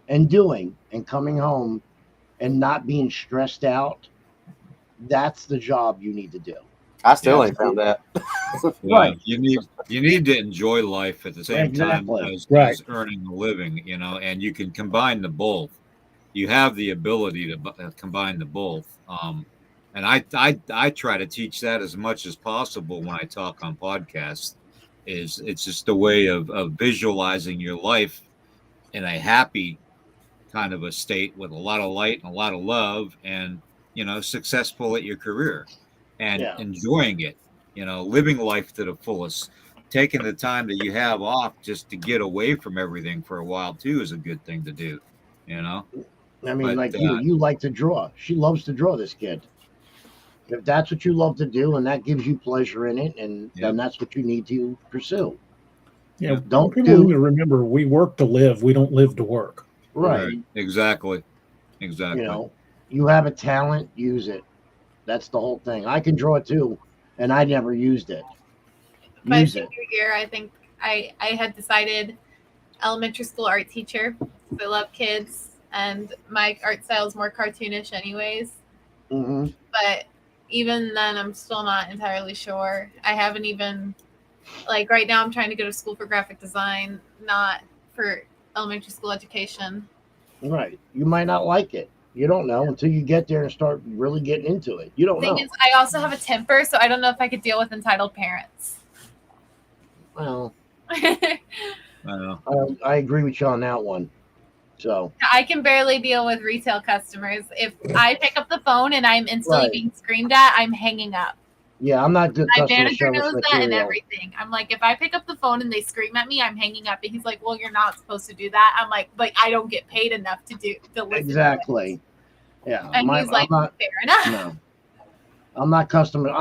and doing and coming home and not being stressed out, that's the job you need to do. I still Yeah. ain't found that. Yeah, Right. you need to enjoy life at the same Exactly. time as Right. earning a living, and you can combine the both. You have the ability to combine the both. And I try to teach that as much as possible when I talk on podcasts. It's just a way of visualizing your life in a happy kind of a state with a lot of light and a lot of love, and successful at your career and Yeah. enjoying it. Living life to the fullest. Taking the time that you have off just to get away from everything for a while too is a good thing to do. I mean, But, like you like to draw. She loves to draw, this kid. If that's what you love to do and that gives you pleasure in it, and then that's what you need to pursue. Yeah, Don't people do- need to remember we work to live. We don't live to work. Right. Exactly. You have a talent, use it. That's the whole thing. I can draw too, and I never used it. My Use senior it. year, I think I had decided elementary school art teacher. I love kids, and my art style is more cartoonish, anyways. Hmm. But even then, I'm still not entirely sure. I haven't even right now. I'm trying to go to school for graphic design, not for elementary school education. Right. You might not like it. You don't know until you get there and start really getting into it. You don't Thing know. is, I also have a temper, so I don't know if I could deal with entitled parents. Well, I know. I agree with you on that one. So I can barely deal with retail customers. If I pick up the phone and I'm instantly Right. being screamed at, I'm hanging up. yeah, I'm not good My customer manager service knows that and material. everything. I'm like, if I pick up the phone and they scream at me, I'm hanging up. And he's like, well, you're not supposed to do that. I'm like I don't get paid enough to listen Exactly. Yeah. To it. And he's like, I'm not, fair enough. no. I'm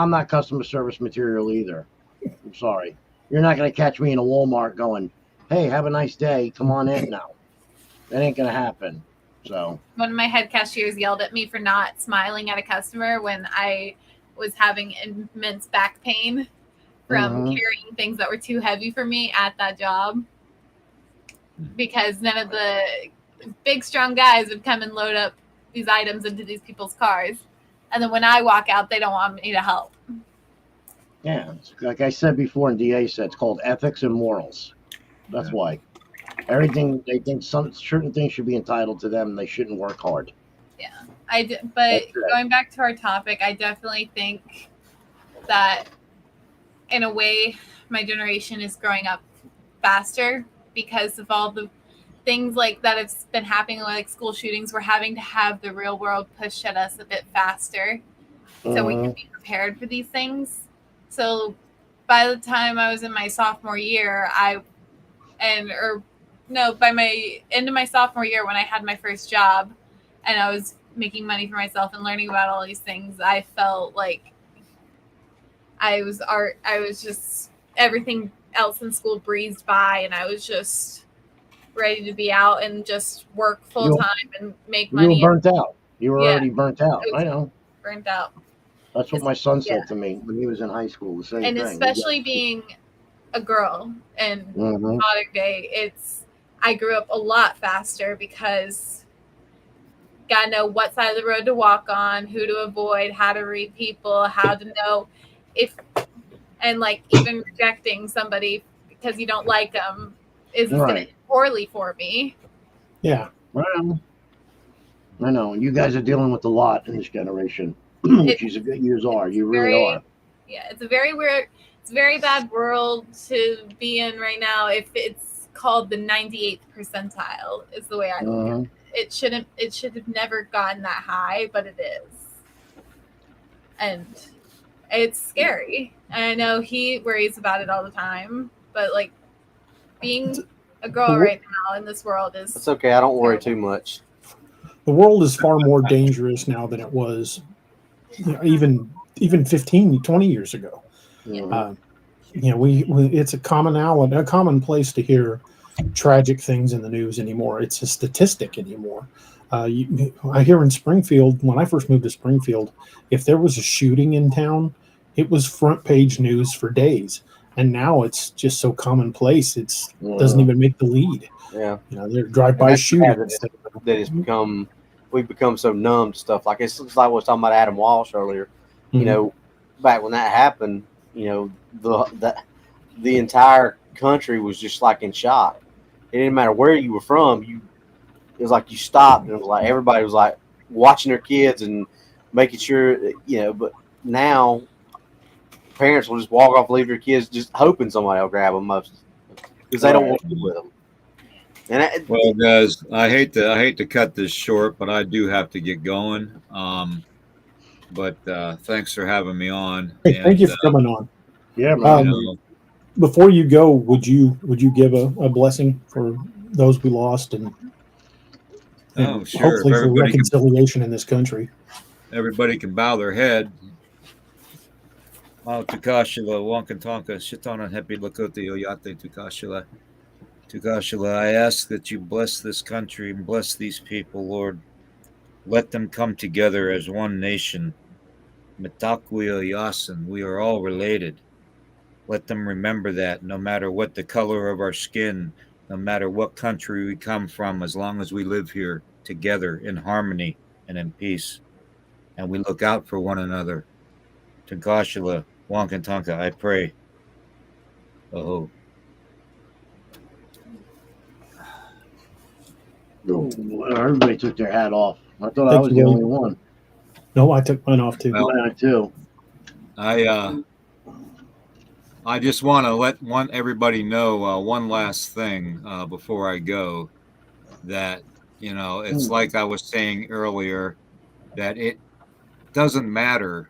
not customer service material either. I'm sorry. You're not gonna catch me in a Walmart going, "Hey, have a nice day. Come on in now." That ain't gonna happen. So one of my head cashiers yelled at me for not smiling at a customer when I was having immense back pain from carrying things that were too heavy for me at that job, because none of the big strong guys would come and load up these items into these people's cars, and then when I walk out, they don't want me to help. yeah, it's like I said before, and DA said, it's called ethics and morals. That's why everything they think certain things should be entitled to them. They shouldn't work hard. Yeah, but going back to our topic, I definitely think that in a way my generation is growing up faster because of all the things like that have been happening, like school shootings. We're having to have the real world pushed at us a bit faster so we can be prepared for these things. So by the time I was in my sophomore year, by my end of my sophomore year, when I had my first job and I was making money for myself and learning about all these things, I felt like I was just, everything else in school breezed by, and I was just ready to be out and just work full time and make money. You were burnt out. You were already burnt out. I know. Burnt out. That's what my son said to me when he was in high school. The same thing. And especially being a girl in modern day, I grew up a lot faster because gotta know what side of the road to walk on, who to avoid, how to read people, how to know and like even rejecting somebody because you don't like them is going to end poorly for me. Yeah. Well, I know. You guys are dealing with a lot in this generation, which you are. You really are. Yeah, it's a very weird, it's a very bad world to be in right now. If it's called the 98th percentile, is the way I look at it. It should have never gotten that high, but it is. And it's scary. And I know he worries about it all the time, but like being a girl right now in this world is... It's okay. I don't worry too much. The world is far more dangerous now than it was even 15, 20 years ago. It's a commonplace to hear tragic things in the news anymore. It's a statistic anymore. I hear in Springfield, when I first moved to Springfield, if there was a shooting in town, it was front page news for days. And now it's just so commonplace, it doesn't even make the lead. Yeah. They're drive-by shootings. We've become so numb to stuff. Like it's like we was talking about Adam Walsh earlier. Back when that happened, the entire country was just like in shock. It didn't matter where you were from. It was like you stopped, and it was like everybody was like watching their kids and making sure, But now parents will just walk off, leave their kids, just hoping somebody will grab them because they don't want to be with them. Well, guys, I hate to cut this short, but I do have to get going. But thanks for having me on. Hey, thank you for coming on. Yeah, man. Before you go, would you give a blessing for those we lost and sure. Hopefully for reconciliation in this country? Everybody can bow their head. Tukashila, Wankantonka, Shitana Happy Lakoti Oyate Tukashila. Tukashila, I ask that you bless this country and bless these people, Lord. Let them come together as one nation. Mitakuya Yasin, we are all related. Let them remember that no matter what the color of our skin, no matter what country we come from, as long as we live here together in harmony and in peace, and we look out for one another. Tukashila, Wankantonka, I pray. Oh. Everybody took their hat off. I thought I was the only one. No, I took mine off too. Mine too. I just want to let everybody know one last thing before I go. That it's like I was saying earlier, that it doesn't matter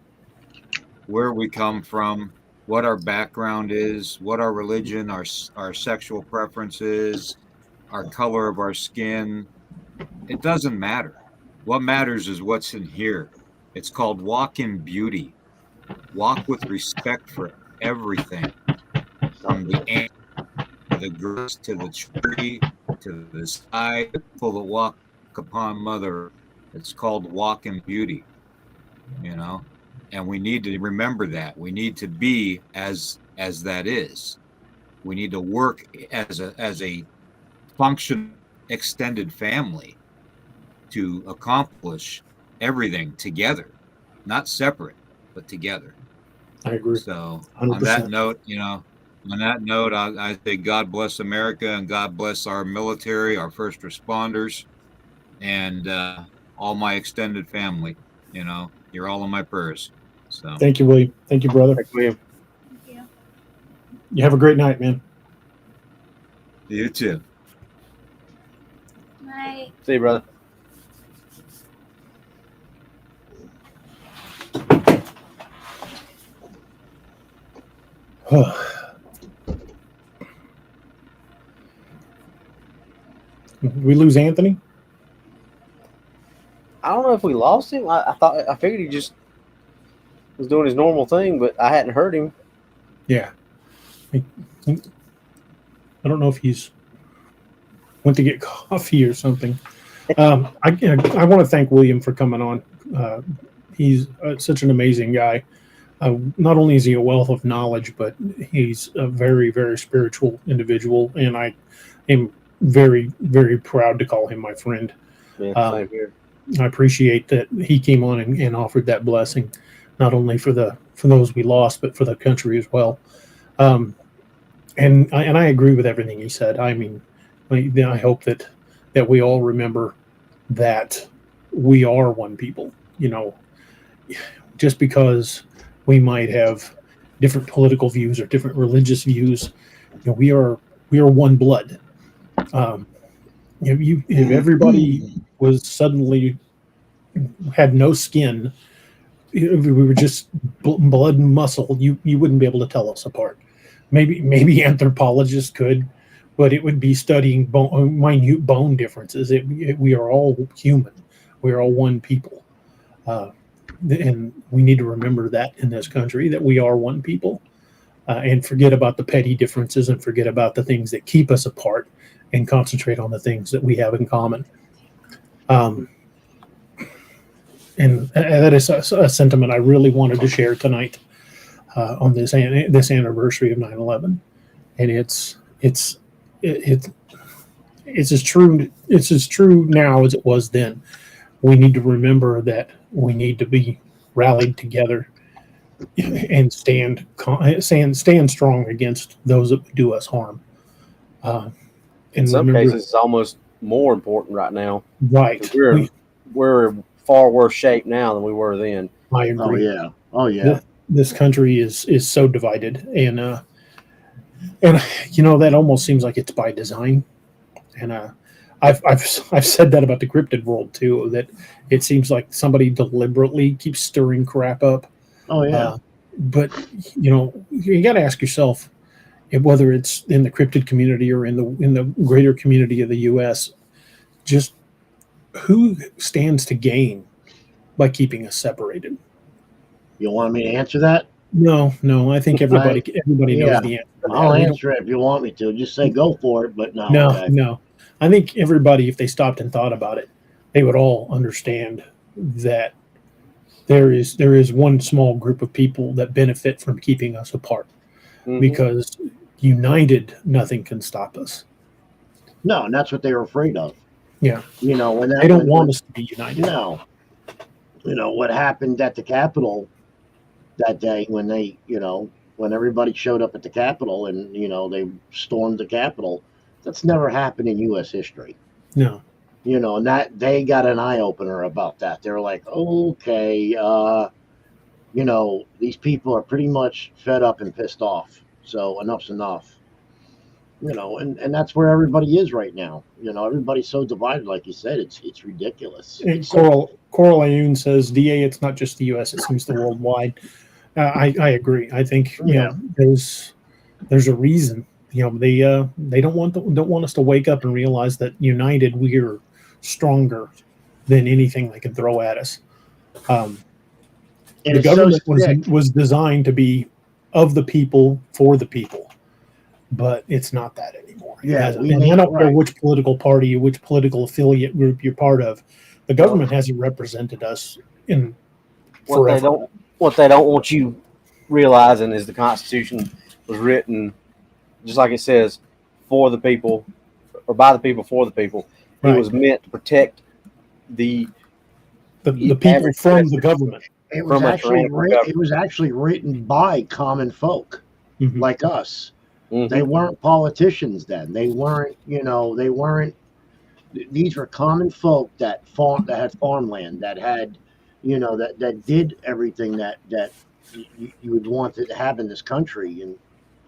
where we come from, what our background is, what our religion, our sexual preferences, our color of our skin. It doesn't matter. What matters is what's in here. It's called walk in beauty. Walk with respect for everything, from the ant to the grass to the tree to the sky. People that walk upon Mother Earth. It's called walk in beauty, you know, and we need to remember that. We need to be as that is. We need to work as a function extended family to accomplish everything together, not separate, but together. I agree. So 100%. on that note, I say God bless America and God bless our military, our first responders, and all my extended family. You know, you're all in my prayers. So Thank you, William. Thank you, brother. Thanks, William. Thank you. You have a great night, man. you too. Night. See you, brother. We lose Anthony? I don't know if we lost him. I figured he just was doing his normal thing, but I hadn't heard him. Yeah. I don't know if he's went to get coffee or something. I want to thank William for coming on. He's such an amazing guy. Not only is he a wealth of knowledge, but he's a very, very spiritual individual, and I am very, very proud to call him my friend. Yeah, same here. I appreciate that he came on and offered that blessing, not only for those we lost, but for the country as well. And I agree with everything he said. I mean, I hope that we all remember that we are one people. You know, just because we might have different political views or different religious views, you know, we are one blood. If everybody was suddenly had no skin, if we were just blood and muscle, you wouldn't be able to tell us apart. Maybe anthropologists could, but it would be studying minute bone differences. We are all human. We are all one people. And we need to remember that in this country, that we are one people, and forget about the petty differences and forget about the things that keep us apart and concentrate on the things that we have in common. And that is a sentiment I really wanted to share tonight on this anniversary of 9/11. And it's as true now as it was then. We need to remember that we need to be rallied together and stand strong against those that do us harm. In some cases, it's almost more important right now. Right. We're in far worse shape now than we were then. I agree. Oh yeah. This country is so divided, and you know, that almost seems like it's by design. And I've said that about the cryptid world too, that it seems like somebody deliberately keeps stirring crap up. Oh yeah. But you know, you got to ask yourself, whether it's in the cryptid community or in the greater community of the U.S., just who stands to gain by keeping us separated? You want me to answer that? No. I think everybody knows the answer. I'll answer it if you want me to. Just say go for it, but no. No. I think everybody, if they stopped and thought about it, they would all understand that there is one small group of people that benefit from keeping us apart. Mm-hmm. Because united, nothing can stop us. No, and that's what they were afraid of. Yeah. You know, they don't want us to be united. No. You know, what happened at the Capitol that day when everybody showed up at the Capitol and, you know, they stormed the Capitol, that's never happened in U.S. history. No. You know, and that they got an eye-opener about that. They were like, okay, you know, these people are pretty much fed up and pissed off. So enough's enough. You know, and that's where everybody is right now. You know, everybody's so divided, like you said, it's ridiculous. And Coral Ayun says, DA, it's not just the U.S., it seems the worldwide. I agree. I think, you know, there's a reason. You know, they don't want us to wake up and realize that united we are stronger than anything they can throw at us. The government was designed to be of the people for the people, but it's not that anymore. Yeah, and I don't care which political party, which political affiliate group you're part of. The government hasn't represented us in forever. What they don't want you realizing is the Constitution was written, just like it says, for the people, or by the people, for the people. It was meant to protect the people from the government. It was actually written by common folk like us. Mm-hmm. They weren't politicians then. They weren't. These were common folk that had farmland, that had, that did everything that you would want to have in this country,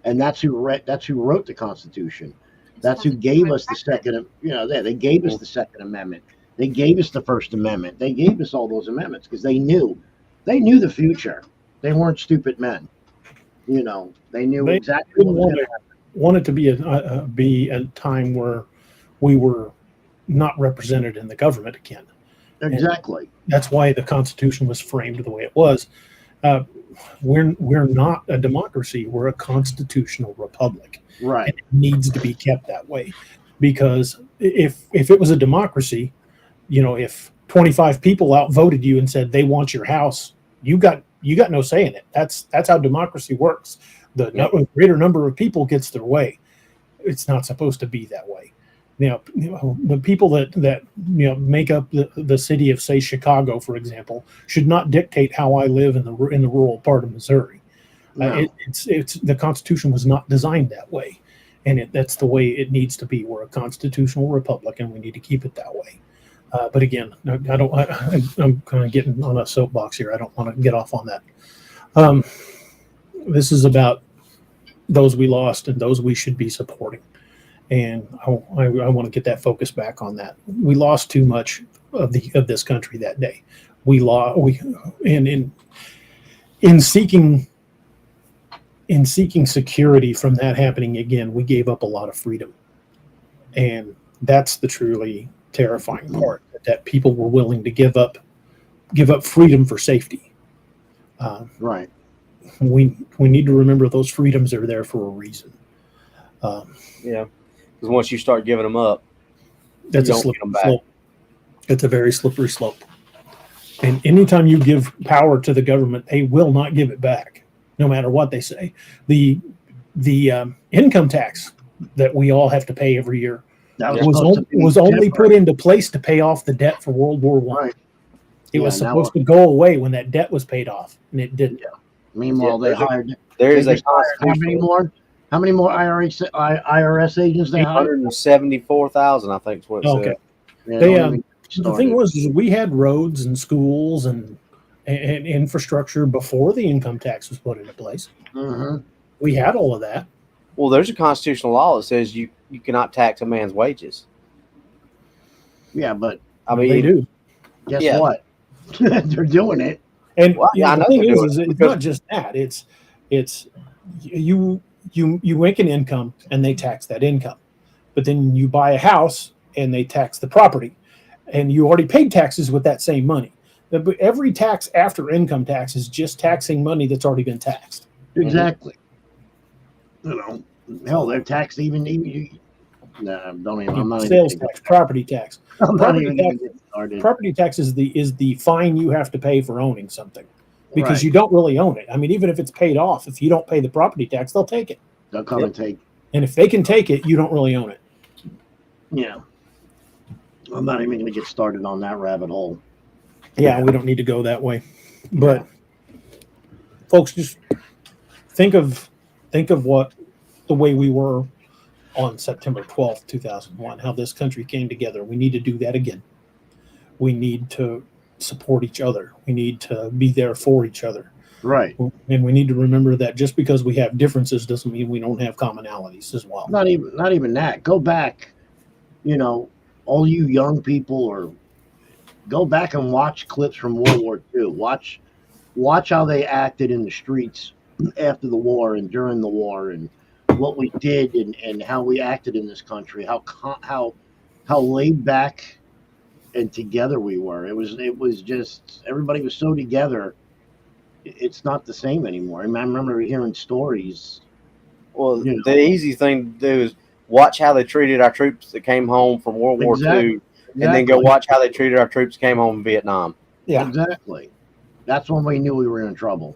and that's who wrote the Constitution. That's who gave us the second. They gave us the Second Amendment. They gave us the First Amendment. They gave us all those amendments because they knew the future. They weren't stupid men. They knew exactly what was going to happen. Wanted to be a time where we were not represented in the government again. Exactly. And that's why the Constitution was framed the way it was. We're not a democracy. We're a constitutional republic. Right. And it needs to be kept that way, because if it was a democracy, if 25 people outvoted you and said they want your house, you got no say in it. That's how democracy works. The greater number of people gets their way. It's not supposed to be that way. The people that make up the city of, say, Chicago, for example, should not dictate how I live in the rural part of Missouri. No. It's the Constitution was not designed that way, and that's the way it needs to be. We're a constitutional republic, and we need to keep it that way. But again, I'm kind of getting on a soapbox here. I don't want to get off on that. This is about those we lost and those we should be supporting. And I want to get that focus back on that. We lost too much of this country that day. In seeking security from that happening again, we gave up a lot of freedom, and that's the truly terrifying part. That people were willing to give up freedom for safety. Right. We need to remember those freedoms are there for a reason. Because once you start giving them up, that's a slippery slope. It's a very slippery slope. And anytime you give power to the government, they will not give it back, no matter what they say. The income tax that we all have to pay every year was only put into place to pay off the debt for World War I. Right. It was supposed to go away when that debt was paid off, and it didn't. Yeah. Meanwhile, they hired. How many more IRS agents they hired? 174,000, I think is what it said. The thing was, is we had roads and schools and infrastructure before the income tax was put into place. Mm-hmm. We had all of that. Well, there's a constitutional law that says you cannot tax a man's wages. Yeah, but they do. Guess what? They're doing it. And the thing is it's not just that. It's you make an income and they tax that income, but then you buy a house and they tax the property, and you already paid taxes with that same money. But every tax after income tax is just taxing money that's already been taxed. Exactly. Hell, they're taxed even. Don't even. I'm not sales tax, property tax. Property tax is the fine you have to pay for owning something, because you don't really own it. I mean, even if it's paid off, if you don't pay the property tax, they'll take it. They'll come and take it. And if they can take it, you don't really own it. Yeah. I'm not even going to get started on that rabbit hole. Yeah, we don't need to go that way. But folks, just think of what the way we were on September 12th, 2001, how this country came together. We need to do that again. We need to support each other. We need to be there for each other. Right. And we need to remember that just because we have differences doesn't mean we don't have commonalities as well. Not even that. Go back, all you young people, or go back and watch clips from World War II. Watch how they acted in the streets after the war and during the war, and what we did and how we acted in this country, how laid back and together we were. It was just, everybody was so together. It's not the same anymore. I remember hearing stories Well, You know. the easy thing to do is watch how they treated our troops that came home from World War Exactly. II, and then go Exactly. watch how they treated our troops that came home in Vietnam. Yeah. Exactly. That's when we knew we were in trouble.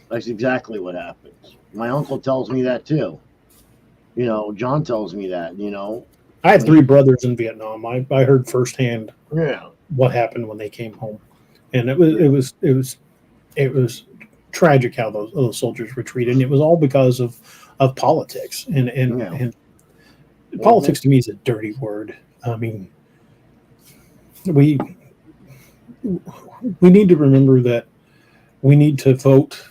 That's exactly what happens. My uncle tells me that too. You know, John tells me that. You know. I had 3 brothers in Vietnam. I heard firsthand Yeah. what happened when they came home, and it was tragic how those soldiers were treated, and it was all because of politics. And politics to me is a dirty word. I mean, we need to remember that we need to vote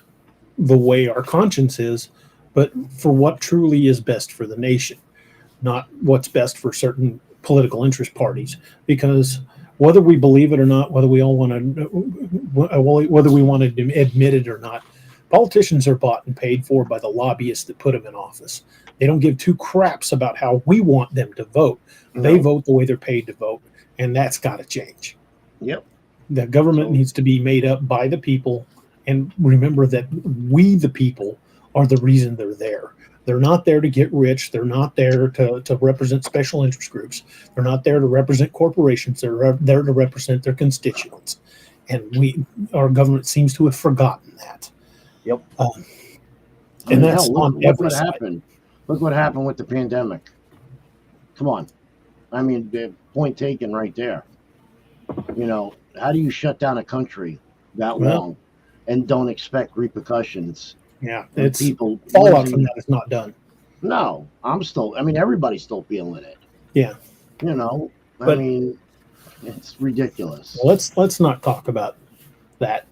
the way our conscience is, but for what truly is best for the nation, not what's best for certain political interest parties. Because whether we believe it or not, whether we want to admit it or not, politicians are bought and paid for by the lobbyists that put them in office. They don't give 2 craps about how we want them to vote. They vote the way they're paid to vote, and that's got to change. Yep. The government needs to be made up by the people, and remember that we, the people, are the reason they're there. They're not there to get rich. They're not there to represent special interest groups. They're not there to represent corporations. They're there to represent their constituents. And our government seems to have forgotten that. Yep. And that's look on every what side. happened. Look what happened with the pandemic. Come on. I mean, the point taken right there. You know, how do you shut down a country that long and don't expect repercussions? Yeah, And it's people fallout losing- from that is not done. No, everybody's still feeling it. Yeah. You know, But- I mean, it's ridiculous. Well, let's not talk about that.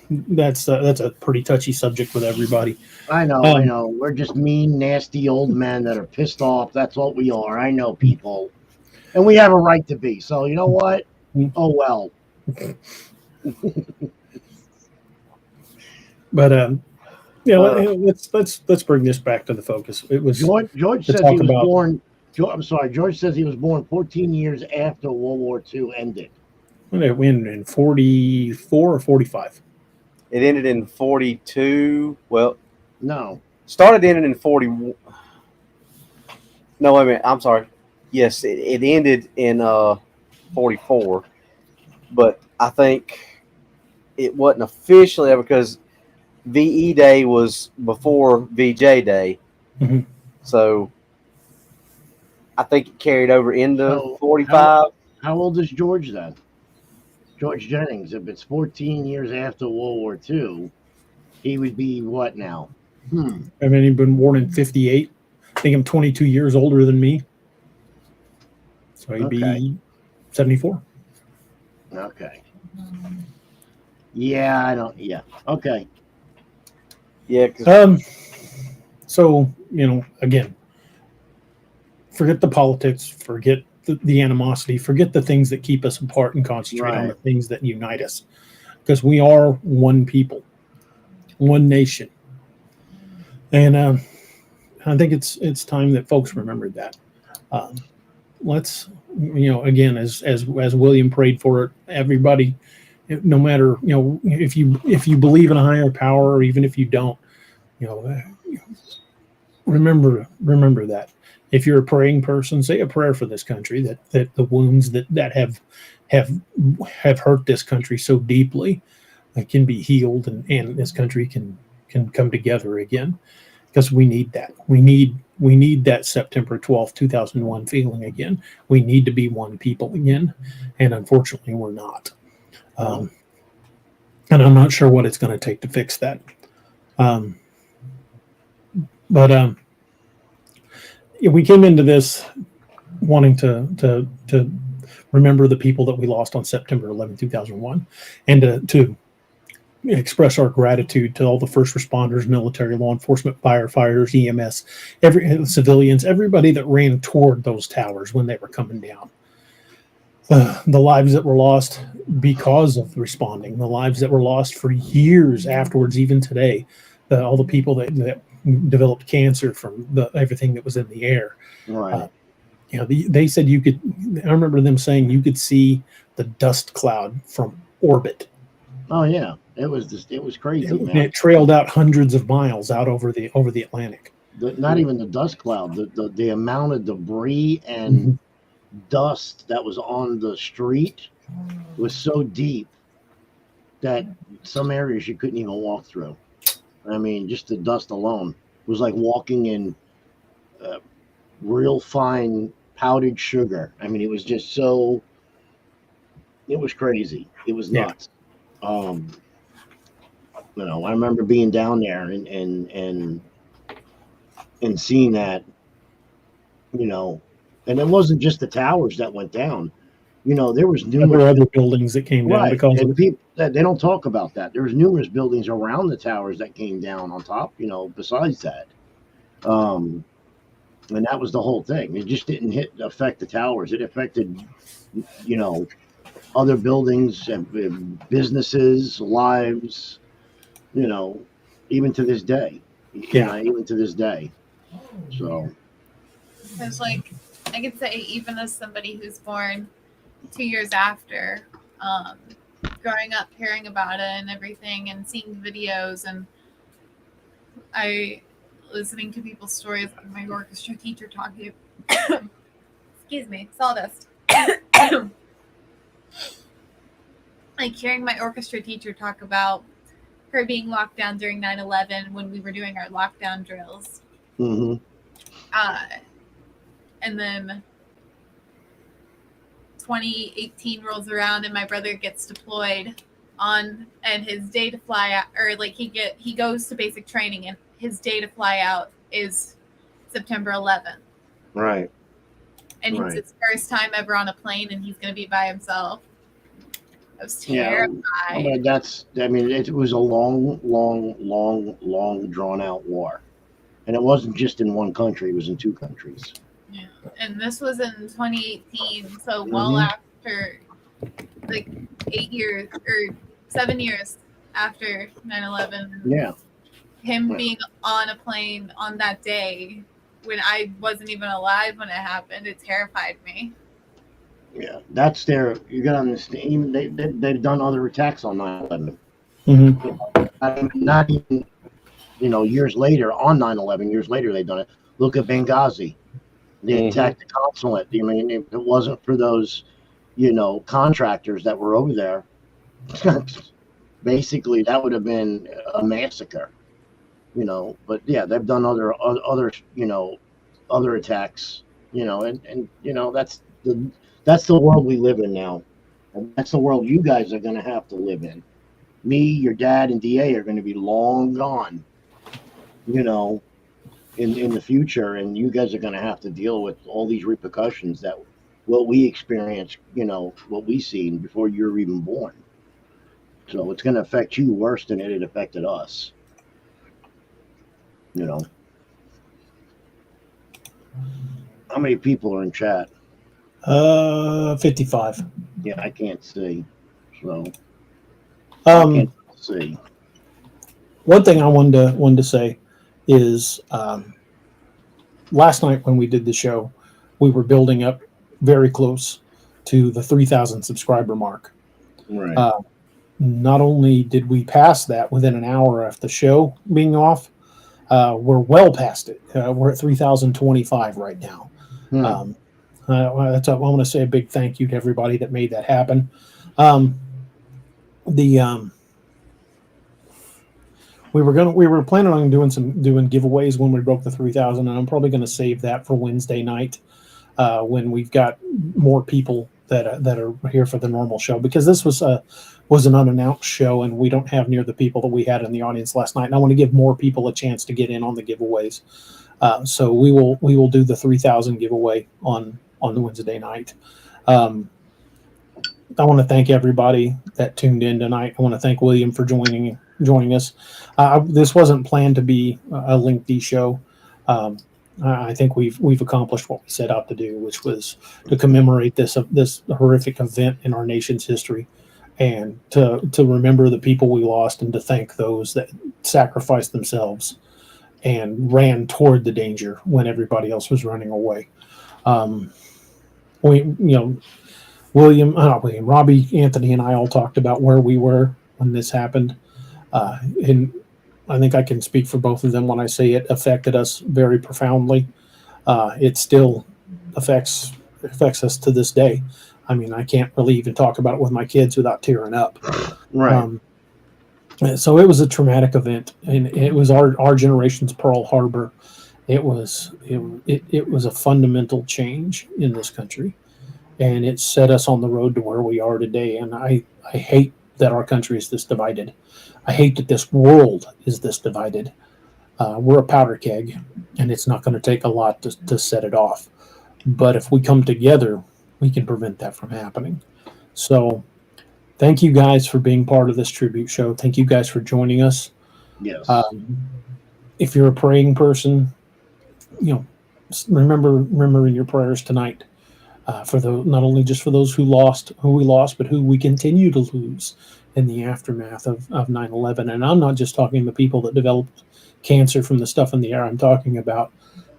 That's a pretty touchy subject with everybody. I know. We're just mean, nasty old men that are pissed off. That's what we are. I know, people. And we have a right to be. So, you know what? Oh, well. But let's bring this back to the focus. It was George says he was born. I'm sorry. George says he was born 14 years after World War II ended. When it went in 44 or 45. It ended in 42. Well, no, ended in 40. No, wait a minute. I'm sorry. Yes, it ended in 44, but I think it wasn't officially ever because VE Day was before VJ Day. Mm-hmm. So I think it carried over into 45. How old is George then? George Jennings, if it's 14 years after World War II, he would be what now? I mean, he'd been born in 58. I think I'm 22 years older than me. So he'd be 74. Okay. Yeah, okay. Yeah. So, again, forget the politics, forget the animosity, forget the things that keep us apart and concentrate on the things that unite us. Because we are one people, one nation. And I think it's time that folks remembered that. Let's, again, as William prayed for it, everybody, no matter, if you believe in a higher power, or even if you don't, remember that. If you're a praying person, say a prayer for this country, that the wounds that have hurt this country so deeply can be healed, and this country can come together again, because we need that. We need that September 12th, 2001 feeling again. We need to be one people again, and unfortunately, we're not. And I'm not sure what it's going to take to fix that. But we came into this wanting to remember the people that we lost on September 11, 2001, and to express our gratitude to all the first responders, military, law enforcement, firefighters, EMS, civilians, everybody that ran toward those towers when they were coming down. The lives that were lost because of responding, the lives that were lost for years afterwards, even today, all the people that developed cancer from everything that was in the air. Right. They said you could. I remember them saying you could see the dust cloud from orbit. Oh yeah. It was crazy, man. It trailed out hundreds of miles out over the Atlantic. Not even the dust cloud, the amount of debris and dust that was on the street was so deep that some areas you couldn't even walk through. I mean, just the dust alone was like walking in real fine powdered sugar. I mean, it was just so. It was crazy. It was nuts. I remember being down there and seeing that. And it wasn't just the towers that went down. There was There were numerous other buildings that came down because of and it. people that they don't talk about that. There was numerous buildings around the towers that came down on top. Besides that, and that was the whole thing. It just didn't affect the towers. It affected, other buildings and businesses, lives. Even to this day. Even to this day. So. Because, like, I could say, even as somebody who's born 2 years after, growing up, hearing about it and everything, and seeing videos, and listening to people's stories, like my orchestra teacher talking. Excuse me, sawdust. Like hearing my orchestra teacher talk about her being locked down during 9/11 when we were doing our lockdown drills. Mm-hmm. And then 2018 rolls around and my brother gets deployed and his day to fly out, or like he goes to basic training and his day to fly out is September 11th. Right. And it's his first time ever on a plane and he's going to be by himself. I was terrified. It was a long drawn out war. And it wasn't just in one country, it was in two countries. Yeah. And this was in 2018, so well after, like 7 years after 9/11. Yeah. Him being on a plane on that day when I wasn't even alive when it happened, it terrified me. Yeah, that's you got to understand. Even they've done other attacks on 9/11. Not even, years later on 9/11. Years later, they've done it. Look at Benghazi. They attacked the consulate. I mean, if it wasn't for those, contractors that were over there, basically that would have been a massacre. But yeah, they've done other attacks. That's the world we live in now. And that's the world you guys are going to have to live in. Me, your dad, and DA are going to be long gone, in the future. And you guys are going to have to deal with all these repercussions that what we experienced, what we seen before you were even born. So it's going to affect you worse than it affected us. How many people are in chat? 55. Yeah, I can't see. So I can't see. One thing I wanted to say is last night when we did the show, we were building up very close to the 3,000 subscriber mark. Right. Not only did we pass that within an hour after the show being off, we're well past it. We're at 3,025 right now. I want to say a big thank you to everybody that made that happen. We were planning on doing giveaways when we broke the 3,000, and I'm probably going to save that for Wednesday night when we've got more people that are here for the normal show, because this was an unannounced show and we don't have near the people that we had in the audience last night, and I want to give more people a chance to get in on the giveaways. So we will do the 3,000 giveaway on the Wednesday night. I want to thank everybody that tuned in tonight. I want to thank William for joining us. This wasn't planned to be a lengthy show. I think we've accomplished what we set out to do, which was to commemorate this horrific event in our nation's history, and to remember the people we lost, and to thank those that sacrificed themselves and ran toward the danger when everybody else was running away. Robbie, Anthony, and I all talked about where we were when this happened. And I think I can speak for both of them when I say it affected us very profoundly. It still affects us to this day. I mean, I can't really even talk about it with my kids without tearing up. Right. So it was a traumatic event, and it was our generation's Pearl Harbor. It was a fundamental change in this country, and it set us on the road to where we are today. And I hate that our country is this divided. I hate that this world is this divided. We're a powder keg, and it's not going to take a lot to set it off. But if we come together, we can prevent that from happening. So thank you guys for being part of this tribute show. Thank you guys for joining us. Yes. If you're a praying person, remember in your prayers tonight for not only just for those who we lost, but who we continue to lose in the aftermath of 9/11. And I'm not just talking the people that developed cancer from the stuff in the air. I'm talking about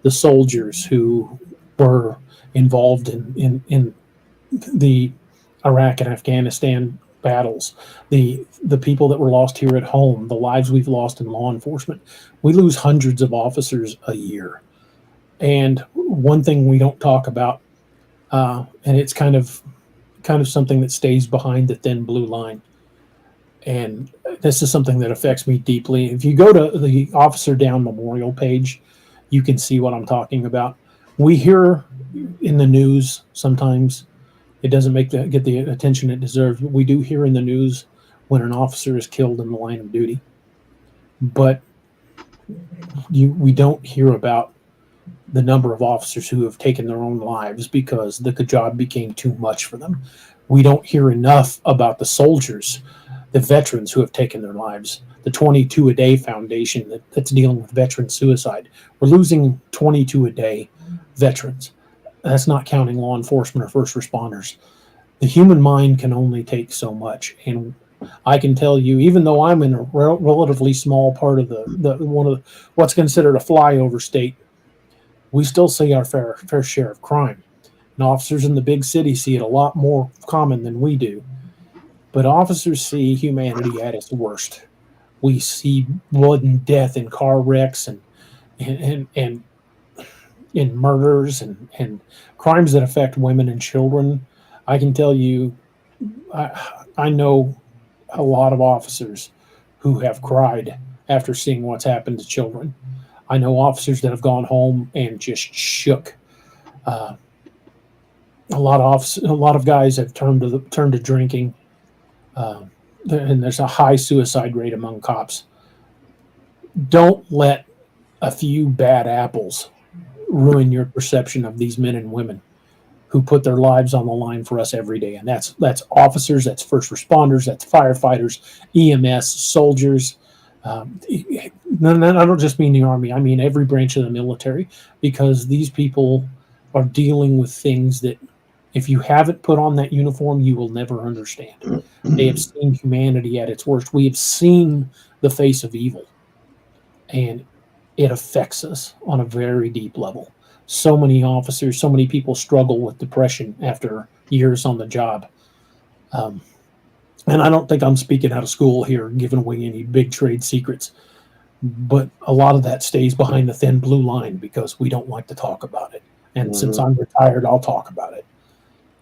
the soldiers who were involved in the Iraq and Afghanistan battles, the people that were lost here at home, the lives we've lost in law enforcement. We lose hundreds of officers a year. And one thing we don't talk about, and it's kind of something that stays behind the thin blue line, and this is something that affects me deeply. If you go to the Officer Down Memorial page, you can see what I'm talking about. We hear in the news sometimes, it doesn't get the attention it deserves, but we do hear in the news when an officer is killed in the line of duty. But we don't hear about the number of officers who have taken their own lives because the job became too much for them. We don't hear enough about the soldiers, the veterans who have taken their lives. The 22 a day foundation that's dealing with veteran suicide. We're losing 22 a day veterans. That's not counting law enforcement or first responders. The human mind can only take so much. And I can tell you, even though I'm in a relatively small part of what's considered a flyover state, we still see our fair share of crime. And officers in the big city see it a lot more common than we do. But officers see humanity at its worst. We see blood and death in car wrecks and in murders and crimes that affect women and children. I can tell you, I know a lot of officers who have cried after seeing what's happened to children. I know officers that have gone home and just shook. A lot of guys have turned to drinking, and there's a high suicide rate among cops. Don't let a few bad apples ruin your perception of these men and women who put their lives on the line for us every day. And that's officers, that's first responders, that's firefighters, EMS, soldiers. I don't just mean the Army. I mean every branch of the military, because these people are dealing with things that if you haven't put on that uniform, you will never understand. They have seen humanity at its worst. We have seen the face of evil, and it affects us on a very deep level. So many officers, so many people struggle with depression after years on the job. And I don't think I'm speaking out of school here, giving away any big trade secrets, but a lot of that stays behind the thin blue line because we don't like to talk about it. And since I'm retired, I'll talk about it.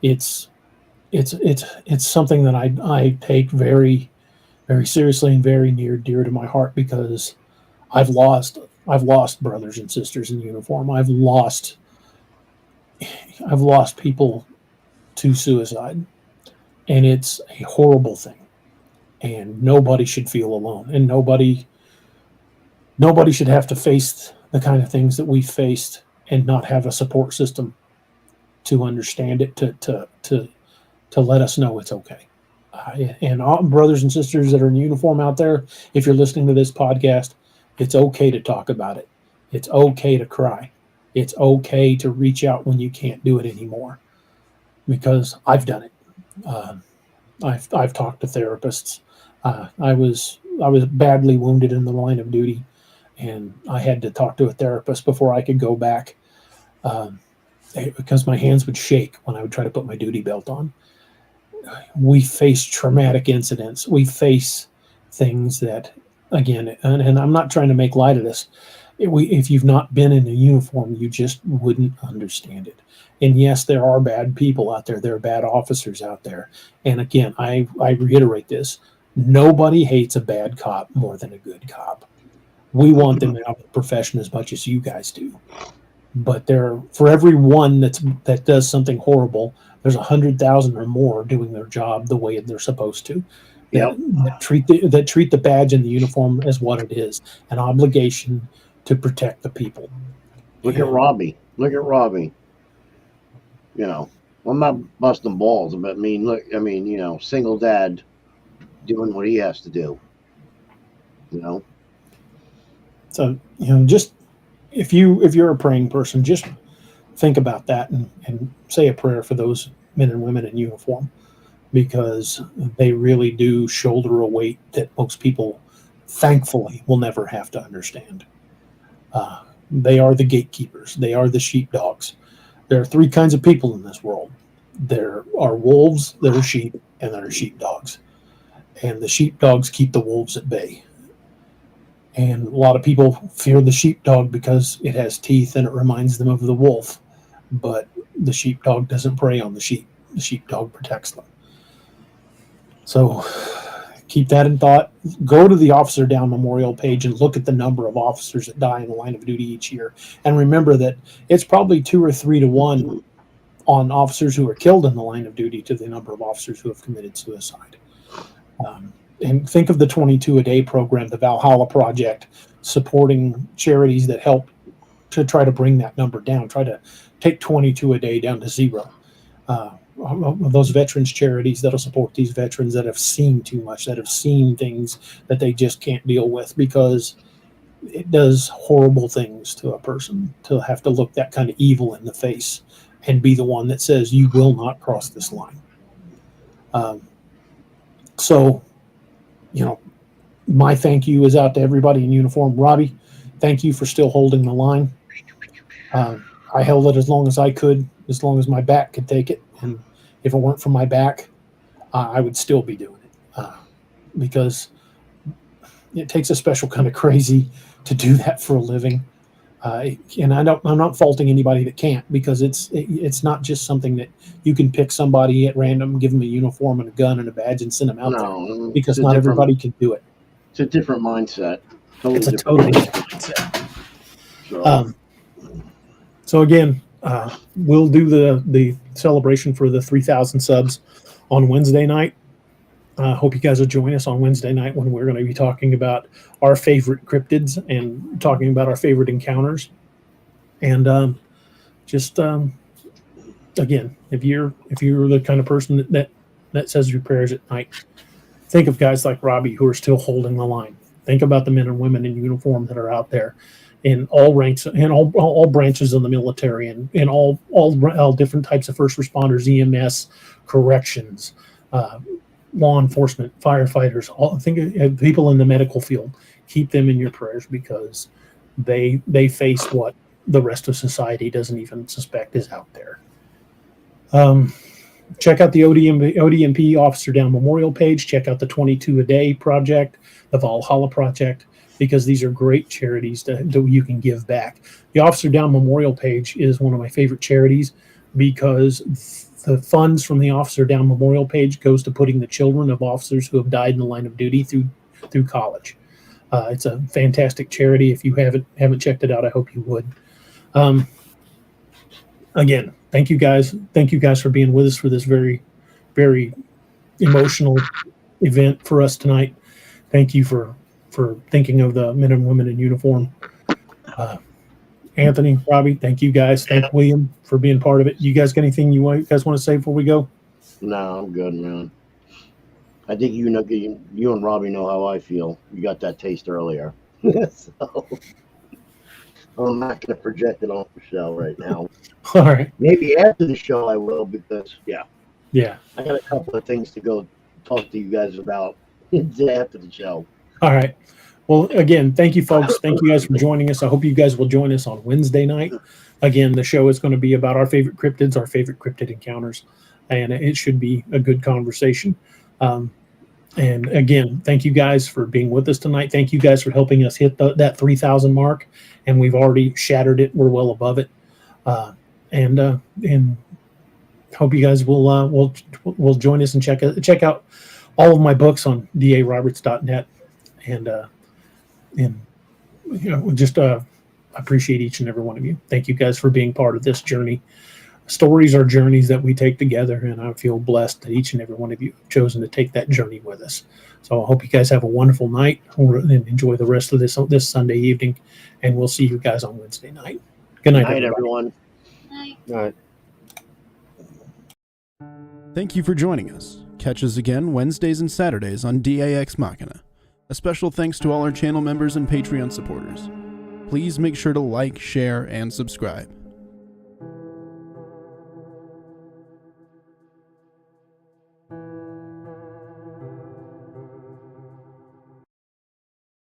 It's something that I take very, very seriously and very dear to my heart, because I've lost brothers and sisters in uniform. I've lost people to suicide, and it's a horrible thing. And nobody should feel alone, and nobody should have to face the kind of things that we faced and not have a support system to understand it, to let us know it's okay. And all brothers and sisters that are in uniform out there, if you're listening to this podcast, it's okay to talk about it. It's okay to cry. It's okay to reach out when you can't do it anymore, because I've done it. I've talked to therapists. I was badly wounded in the line of duty, and I had to talk to a therapist before I could go back, because my hands would shake when I would try to put my duty belt on. We face traumatic incidents. We face things that again, and I'm not trying to make light of this. If you've not been in a uniform, you just wouldn't understand it. And yes, there are bad people out there. There are bad officers out there. And again, I reiterate this. Nobody hates a bad cop more than a good cop. We want them out of the profession as much as you guys do. But for every one that does something horrible, there's 100,000 or more doing their job the way they're supposed to. That treat the badge and the uniform as what it is, an obligation to protect the people. Look at Robbie. You know, I'm not busting balls, but single dad doing what he has to do. You know. So, just if you're a praying person, just think about that and say a prayer for those men and women in uniform, because they really do shoulder a weight that most people, thankfully, will never have to understand. They are the gatekeepers. They are the sheepdogs. There are three kinds of people in this world. There are wolves, there are sheep, and there are sheepdogs. And the sheepdogs keep the wolves at bay. And a lot of people fear the sheepdog because it has teeth and it reminds them of the wolf. But the sheepdog doesn't prey on the sheep. The sheepdog protects them. So keep that in thought. Go to the Officer Down Memorial page and look at the number of officers that die in the line of duty each year. And remember that it's probably 2 or 3 to 1 on officers who are killed in the line of duty to the number of officers who have committed suicide. And think of the 22 a day program, the Valhalla Project, supporting charities that help to try to bring that number down, try to take 22 a day down to 0. Those veterans charities that'll support these veterans that have seen too much, that have seen things that they just can't deal with, because it does horrible things to a person to have to look that kind of evil in the face and be the one that says you will not cross this line. So, my thank you is out to everybody in uniform. Robbie, thank you for still holding the line. I held it as long as I could, as long as my back could take it. And if it weren't for my back, I would still be doing it, because it takes a special kind of crazy to do that for a living. And I'm not faulting anybody that can't, because it's not just something that you can pick somebody at random, give them a uniform and a gun and a badge and send them out there, because not everybody can do it. It's a different mindset. It's a totally different mindset. So again, we'll do the celebration for the 3,000 subs on Wednesday night. Hope you guys will join us on Wednesday night when we're going to be talking about our favorite cryptids and talking about our favorite encounters. And again, if you're the kind of person that says your prayers at night, think of guys like Robbie who are still holding the line. Think about the men and women in uniform that are out there in all ranks and all branches of the military, and in all different types of first responders, EMS, corrections, law enforcement, firefighters. Think of people in the medical field. Keep them in your prayers, because they face what the rest of society doesn't even suspect is out there. Check out the ODMP Officer Down Memorial page. Check out the 22 a day project, the Valhalla Project, because these are great charities that you can give back. The Officer Down Memorial page is one of my favorite charities, because the funds from the Officer Down Memorial page goes to putting the children of officers who have died in the line of duty through college. It's a fantastic charity. If you haven't checked it out, I hope you would. Again, thank you guys. Thank you guys for being with us for this very, very emotional event for us tonight. Thank you for thinking of the men and women in uniform. Anthony, Robbie, thank you guys. Thank William for being part of it. You guys got anything you guys want to say before we go? No, I'm good, man. I think you and Robbie know how I feel. You got that taste earlier. So I'm not going to project it on the show right now. All right. Maybe after the show I will, because yeah, I got a couple of things to go talk to you guys about after the show. All right. Well, again, thank you, folks. Thank you guys for joining us. I hope you guys will join us on Wednesday night. Again, the show is going to be about our favorite cryptids, our favorite cryptid encounters, and it should be a good conversation. And again, thank you guys for being with us tonight. Thank you guys for helping us hit that 3,000 mark, and we've already shattered it. We're well above it, and hope you guys will join us and check out all of my books on daroberts.net, and just appreciate each and every one of you. Thank you guys for being part of this journey. Stories are journeys that we take together, and I feel blessed that each and every one of you have chosen to take that journey with us. So I hope you guys have a wonderful night and enjoy the rest of this Sunday evening, and we'll see you guys on Wednesday night. Good night, Everyone. Night. All right. Thank you for joining us. Catch us again Wednesdays and Saturdays on DAX Machina. A special thanks to all our channel members and Patreon supporters. Please make sure to like, share, and subscribe.